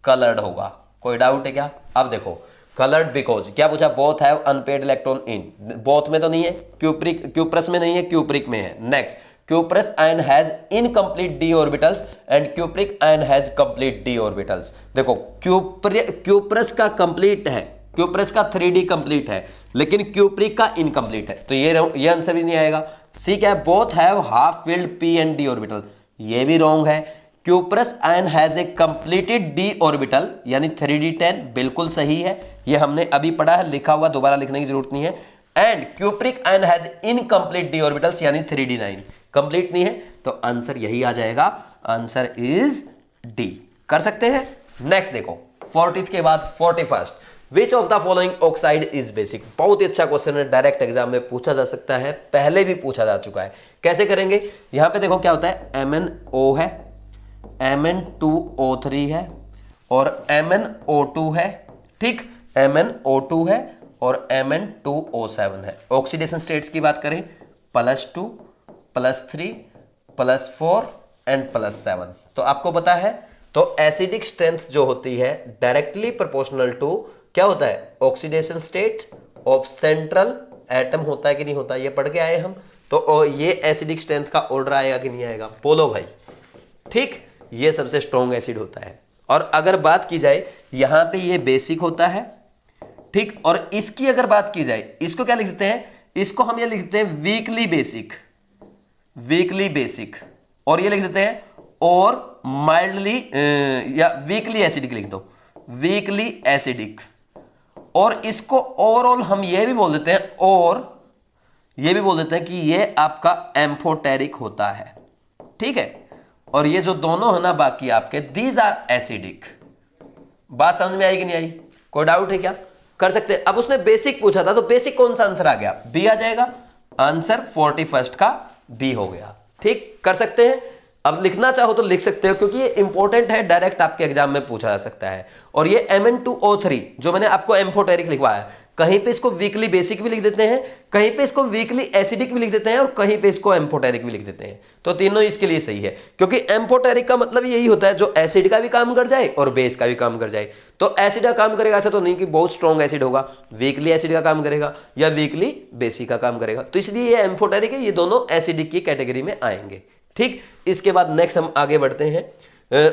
कलर्ड होगा। कोई डाउट है क्या? अब देखो कलर्ड बिकॉज क्या पूछा, both have unpaired electron in, both में तो नहीं है, क्यूप्रस में नहीं है, क्यूप्रिक में है। Next, cuprous ion has incomplete d orbitals and cupric ion has complete d orbitals. देखो क्यूप्रस का कंप्लीट है, क्यूप्रस का 3d कंप्लीट है, लेकिन क्यूप्रिक का इनकम्प्लीट है, तो ये आंसर भी नहीं आएगा। सी क्या है, both have half filled p and d orbital, ये भी रॉन्ग है। Cuprous ion has a completed d orbital यानी 3d10, बिल्कुल सही है, ये हमने अभी पढ़ा है, लिखा हुआ, दोबारा लिखने की जरूरत नहीं है। And cupric ion has incomplete d orbitals यानी 3d9, कंप्लीट नहीं है, तो आंसर यही आ जाएगा, आंसर इज डी। कर सकते हैं। नेक्स्ट देखो 40th के बाद 41st, which of the following oxide is basic. बहुत ही अच्छा क्वेश्चन है, डायरेक्ट एग्जाम में पूछा जा सकता है, पहले भी पूछा जा चुका है। कैसे करेंगे, यहां पे देखो क्या होता है, MnO है, Mn2O3 है और MnO2 है, ठीक, MnO2 है और Mn2O7 है। ऑक्सीडेशन स्टेट्स की बात करें, +2 +3 +4 एंड +7, तो आपको पता है, तो एसिडिक स्ट्रेंथ जो होती है डायरेक्टली प्रोपोर्शनल टू क्या होता है, oxidation state of central atom होता है कि नहीं होता, ये पढ़ के आए हम, तो ये एसिडिक स्ट्रेंथ का ऑर्डर आएगा कि नहीं आएगा, बोलो भाई, ठीक, ये सबसे स्ट्रॉन्ग एसिड होता है। और अगर बात की जाए यहां पे ये बेसिक होता है, ठीक, और इसकी अगर बात की जाए, इसको क्या लिख देते हैं, इसको हम ये लिख देते हैं वीकली बेसिक, वीकली बेसिक, और ये लिख देते हैं और माइल्डली या वीकली एसिडिक लिख दो, वीकली एसिडिक। और इसको ओवरऑल हम ये भी बोल देते हैं, और ये भी बोल देते हैं कि ये आपका एम्फोटेरिक होता है, ठीक है। और ये जो दोनों है ना बाकी आपके, दीज आर एसिडिक। बात समझ में आई कि नहीं आई, कोई डाउट है क्या? कर सकते हैं। अब उसने बेसिक पूछा था, तो बेसिक कौन सा आंसर आ गया, बी आ जाएगा, आंसर 41st का बी हो गया, ठीक। कर सकते हैं। अब लिखना चाहो तो लिख सकते हो, क्योंकि ये इंपॉर्टेंट है, डायरेक्ट आपके एग्जाम में पूछा जा सकता है। और ये Mn2O3 जो मैंने आपको एम्फोटेरिक लिखवाया है, कहीं पे इसको वीकली बेसिक भी लिख देते हैं, कहीं पे इसको वीकली एसिडिक भी लिख देते हैं, और कहीं पे इसको एम्फोटेरिक भी लिख देते हैं, तो तीनों इसके लिए सही है। क्योंकि एम्फोटेरिक का मतलब यही होता है जो एसिड का भी काम कर जाए और बेस का भी काम कर जाए। तो एसिड का काम करेगा, ऐसा तो नहीं कि बहुत स्ट्रॉन्ग एसिड होगा, वीकली एसिड का काम करेगा या वीकली बेसिक का काम करेगा, तो इसलिए ये एम्फोटेरिक है, ये दोनों एसिडिक की कैटेगरी में आएंगे, ठीक। इसके बाद नेक्स्ट हम आगे बढ़ते हैं।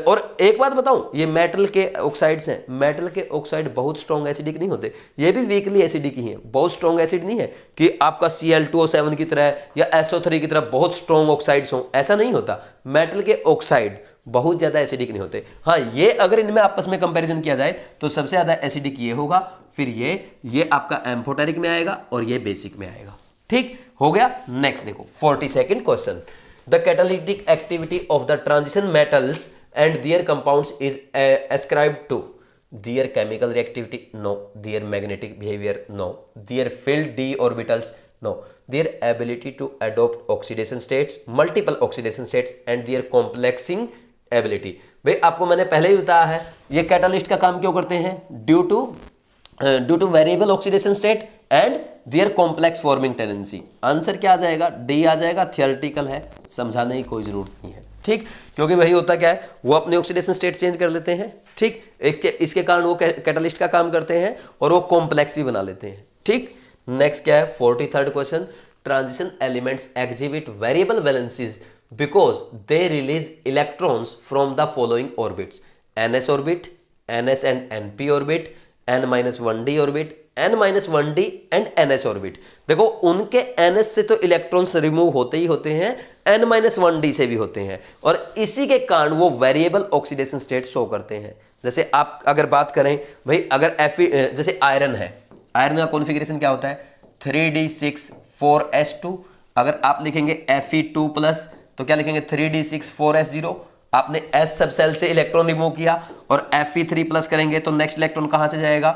और एक बात बताऊं, ये मेटल के ऑक्साइड्स हैं, मेटल के ऑक्साइड बहुत स्ट्रॉन्ग एसिडिक नहीं होते, ये भी वीकली एसिडिक ही हैं, बहुत स्ट्रॉन्ग एसिड नहीं है कि आपका Cl2O7 की तरह या SO3 की तरह बहुत स्ट्रॉन्ग ऑक्साइड्स हो, ऐसा नहीं होता। मेटल के ऑक्साइड बहुत ज्यादा एसिडिक नहीं होते। हाँ, ये अगर इनमें आपस में कंपैरिजन किया जाए तो सबसे ज्यादा एसिडिक ये होगा, फिर ये आपका एम्फोटेरिक में आएगा और ये बेसिक में आएगा, ठीक हो गया। नेक्स्ट देखो 42nd question, the catalytic activity of the transition metals and their compounds is ascribed to their chemical reactivity, no, their magnetic behavior, no, their filled d orbitals, no, their ability to adopt oxidation states, multiple oxidation states and their complexing ability। भाई आपको मैंने पहले ही बताया है, ये catalyst का काम क्यों करते हैं, due to variable oxidation state and their complex forming tendency. Answer क्या आ जाएगा, डी आ जाएगा, थियोरेटिकल है, समझाने की कोई जरूरत नहीं है, ठीक। क्योंकि वही होता क्या है, वो अपने ऑक्सीडेशन स्टेट चेंज कर लेते हैं, ठीक, इसके कारण वो कैटालिस्ट का काम करते हैं और वो कॉम्प्लेक्स भी बना लेते हैं, ठीक। नेक्स्ट क्या है 43rd question, transition elements exhibit variable valencies because they release electrons from the following orbits, ns orbit, ns and np orbit, n-1d orbit, n-1d and ns orbit. देखो उनके ns से तो इलेक्ट्रॉन्स रिमूव होते ही होते हैं, n-1d से भी होते हैं, और इसी के कारण वो वेरिएबल ऑक्सीडेशन स्टेट शो करते हैं। जैसे आप अगर बात करें भाई, अगर जैसे आयरन है, आयरन का कॉन्फ़िगरेशन क्या होता है 3d6 4s2, अगर आप लिखेंगे Fe2+ तो क्या लिखेंगे 3d6 4s0, आपने S सब सेल से इलेक्ट्रॉन रिमूव किया और Fe3+ करेंगे तो नेक्स्ट इलेक्ट्रॉन कहां से जाएगा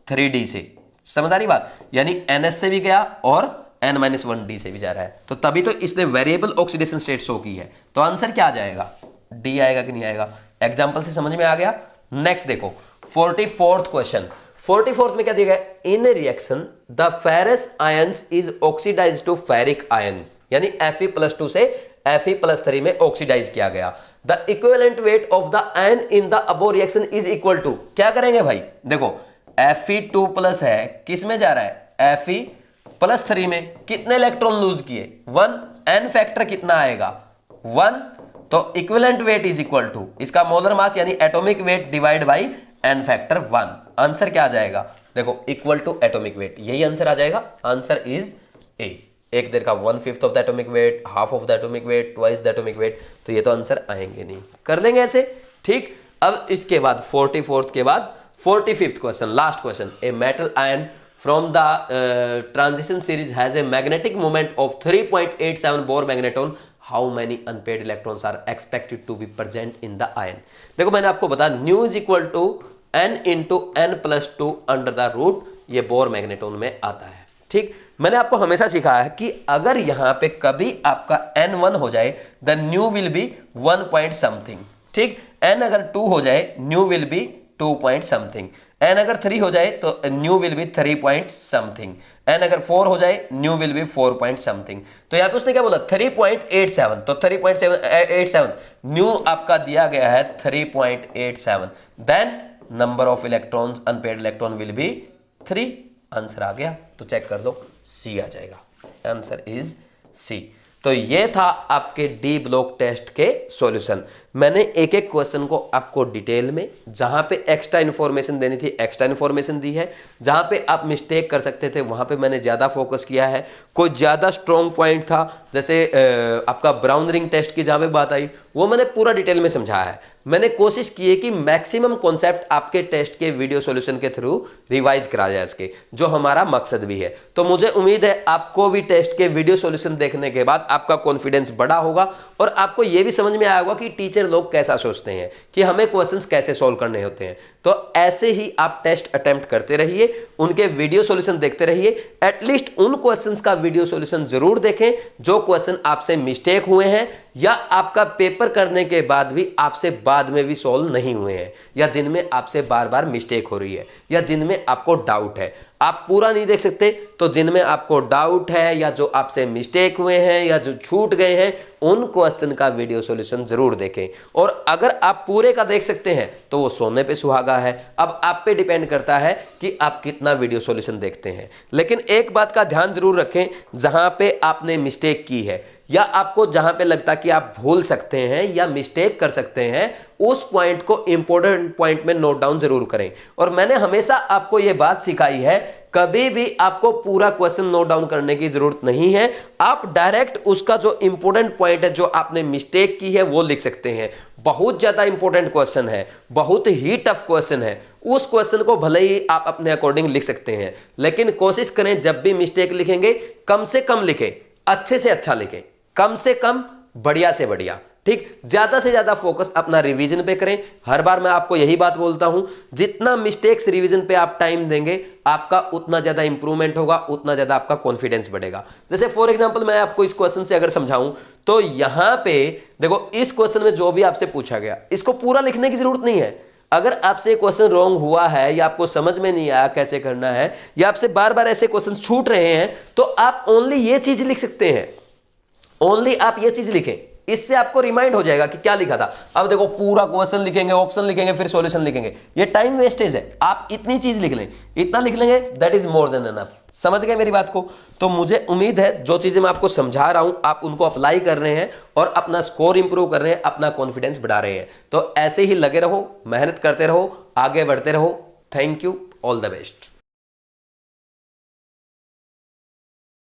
3d से, समझ आ रही बात, यानी ns से भी गया और n-1d से भी जा रहा है, तो तभी तो इसने वेरिएबल ऑक्सीडेशन स्टेट शो की है। तो आंसर क्या आ जाएगा, डी आएगा कि नहीं आएगा, एग्जांपल से समझ में आ गया। नेक्स्ट देखो 44th क्वेश्चन, 44th में क्या दिया गया, in reaction the ferrous ions is oxidised to ferric ion, यानी Fe+2 से Fe+3 में ऑक्सीडाइज किया गया। The equivalent weight of the ion in the above reaction is equal to, क्या करेंगे भाई, देखो Fe2+ है, किस में जा रहा है, Fe+3 में, कितने इलेक्ट्रॉन लूज किए, 1, n फैक्टर कितना आएगा 1, तो equivalent weight is equal to इसका मोलर मास यानी atomic weight divide by n factor 1। Answer क्या आ जाएगा, देखो इक्वल टू एटॉमिक वेट, यही आंसर आ जाएगा, आंसर इज ए। एक देर का 1/5 of the atomic weight, half of the atomic weight, twice the atomic weight, तो ये तो आंसर आएंगे नहीं, कर लेंगे ऐसे, ठीक। अब इसके बाद 44th के बाद 45th question, last question, a metal ion from the transition series has a magnetic moment of 3.87 bohr magneton, how many unpaired electrons are expected to be present in the ion. देखो मैंने आपको बताया mu is equal to n into n+2 under the root, ये bohr magneton में आता है, ठीक। मैंने आपको हमेशा सिखाया है कि अगर यहां पे कभी आपका n1 हो जाए the new will be 1 point something, ठीक। n अगर 2 हो जाए new will be 2 point something, n अगर 3 हो जाए तो new will be 3 point something, n अगर 4 हो जाए new will be 4 point something. तो यहाँ पे उसने क्या बोला 3.87, तो 3.87 न्यू आपका दिया गया है 3.87, then number of electrons unpaired electron will be 3, answer आ गया, तो चेक कर दो सी आ जाएगा, आंसर इज सी। तो ये था आपके डी ब्लॉक टेस्ट के सॉल्यूशन। मैंने एक एक क्वेश्चन को आपको डिटेल में, जहां पे एक्स्ट्रा इन्फॉर्मेशन देनी थी एक्स्ट्रा इन्फॉर्मेशन दी है, जहां पे आप मिस्टेक कर सकते थे वहां पे मैंने ज़्यादा फोकस किया है। कोई ज़्यादा स्ट्रॉन्ग पॉइंट था जैसे आपका ब्राउन रिंग टेस्ट की जहां पे बात आई वो मैंने पूरा डिटेल में समझाया है। मैंने कोशिश की है कि मैक्सिमम कॉन्सेप्ट आपके टेस्ट के वीडियो सॉल्यूशन के थ्रू रिवाइज करा जाए इसके, जो हमारा मकसद भी है। तो मुझे उम्मीद है आपको भी टेस्ट के वीडियो सॉल्यूशन देखने के बाद आपका कॉन्फिडेंस बढ़ा होगा और आपको यह भी समझ में आया होगा कि टीचर लोग कैसा सोचते हैं, कि हमें क्वेश्चंस कैसे सॉल्व करने होते हैं। तो ऐसे ही आप टेस्ट अटेम्प्ट करते रहिए, उनके वीडियो सॉल्यूशन देखते रहिए, एटलीस्ट उन क्वेश्चंस का वीडियो सॉल्यूशन जरूर देखें जो क्वेश्चन आपसे मिस्टेक हुए हैं या आपका पेपर करने के बाद भी आपसे बाद में भी सॉल्व नहीं हुए हैं, या जिनमें आपसे बार बार मिस्टेक हो रही है, या जिनमें आपको डाउट है। आप पूरा नहीं देख सकते तो जिनमें आपको डाउट है या जो आपसे मिस्टेक हुए हैं या जो छूट गए हैं उन क्वेश्चन का वीडियो सॉल्यूशन जरूर देखें। और अगर आप पूरे का देख सकते हैं तो वो सोने पे सुहागा है। अब आप पे डिपेंड करता है कि आप कितना वीडियो सॉल्यूशन देखते हैं। लेकिन एक बात का ध्यान जरूर रखें, जहां पे आपने मिस्टेक की है या आपको जहां पे लगता कि आप भूल सकते हैं या मिस्टेक कर सकते हैं, उस पॉइंट को इंपॉर्टेंट पॉइंट में नोट डाउन जरूर करें। और मैंने हमेशा आपको यह बात सिखाई है, कभी भी आपको पूरा क्वेश्चन नोट डाउन करने की जरूरत नहीं है। आप डायरेक्ट उसका जो इंपॉर्टेंट पॉइंट है, जो आपने मिस्टेक की है, वो लिख सकते हैं। बहुत ज्यादा इंपॉर्टेंट क्वेश्चन है, बहुत ही टफ क्वेश्चन है, उस क्वेश्चन को भले ही आप अपने अकॉर्डिंग लिख सकते हैं, लेकिन कोशिश करें जब भी मिस्टेक लिखेंगे कम से कम लिखें, अच्छे से अच्छा लिखें, कम से कम बढ़िया से बढ़िया, ठीक। ज्यादा से ज्यादा फोकस अपना रिवीजन पे करें। हर बार मैं आपको यही बात बोलता हूं, जितना मिस्टेक्स रिवीजन पे आप टाइम देंगे आपका उतना ज्यादा इंप्रूवमेंट होगा, उतना ज्यादा आपका कॉन्फिडेंस बढ़ेगा। जैसे फॉर एग्जांपल मैं आपको इस क्वेश्चन से अगर समझाऊं तो यहां पे देखो, इस क्वेश्चन में जो भी आपसे पूछा गया इसको पूरा लिखने की जरूरत नहीं है। अगर आपसे क्वेश्चन रॉन्ग हुआ है या आपको समझ में नहीं आया कैसे करना है, या आपसे बार बार ऐसे क्वेश्चन छूट रहे हैं, तो आप ओनली ये चीज लिख सकते हैं, ओनली आप ये चीज लिखें, इससे आपको रिमाइंड हो जाएगा कि क्या लिखा था। अब देखो पूरा क्वेश्चन लिखेंगे, ऑप्शन लिखेंगे, फिर सॉल्यूशन लिखेंगे, ये टाइम वेस्टेज है। आप इतनी चीज लिख लें, इतना लिख लेंगे, that is more than enough. समझ गए मेरी बात को? तो मुझे उम्मीद है जो चीजें मैं आपको समझा रहा हूं आप उनको अप्लाई कर रहे हैं और अपना स्कोर इंप्रूव कर रहे हैं, अपना कॉन्फिडेंस बढ़ा रहे हैं। तो ऐसे ही लगे रहो, मेहनत करते रहो, आगे बढ़ते रहो। Thank you, all the best.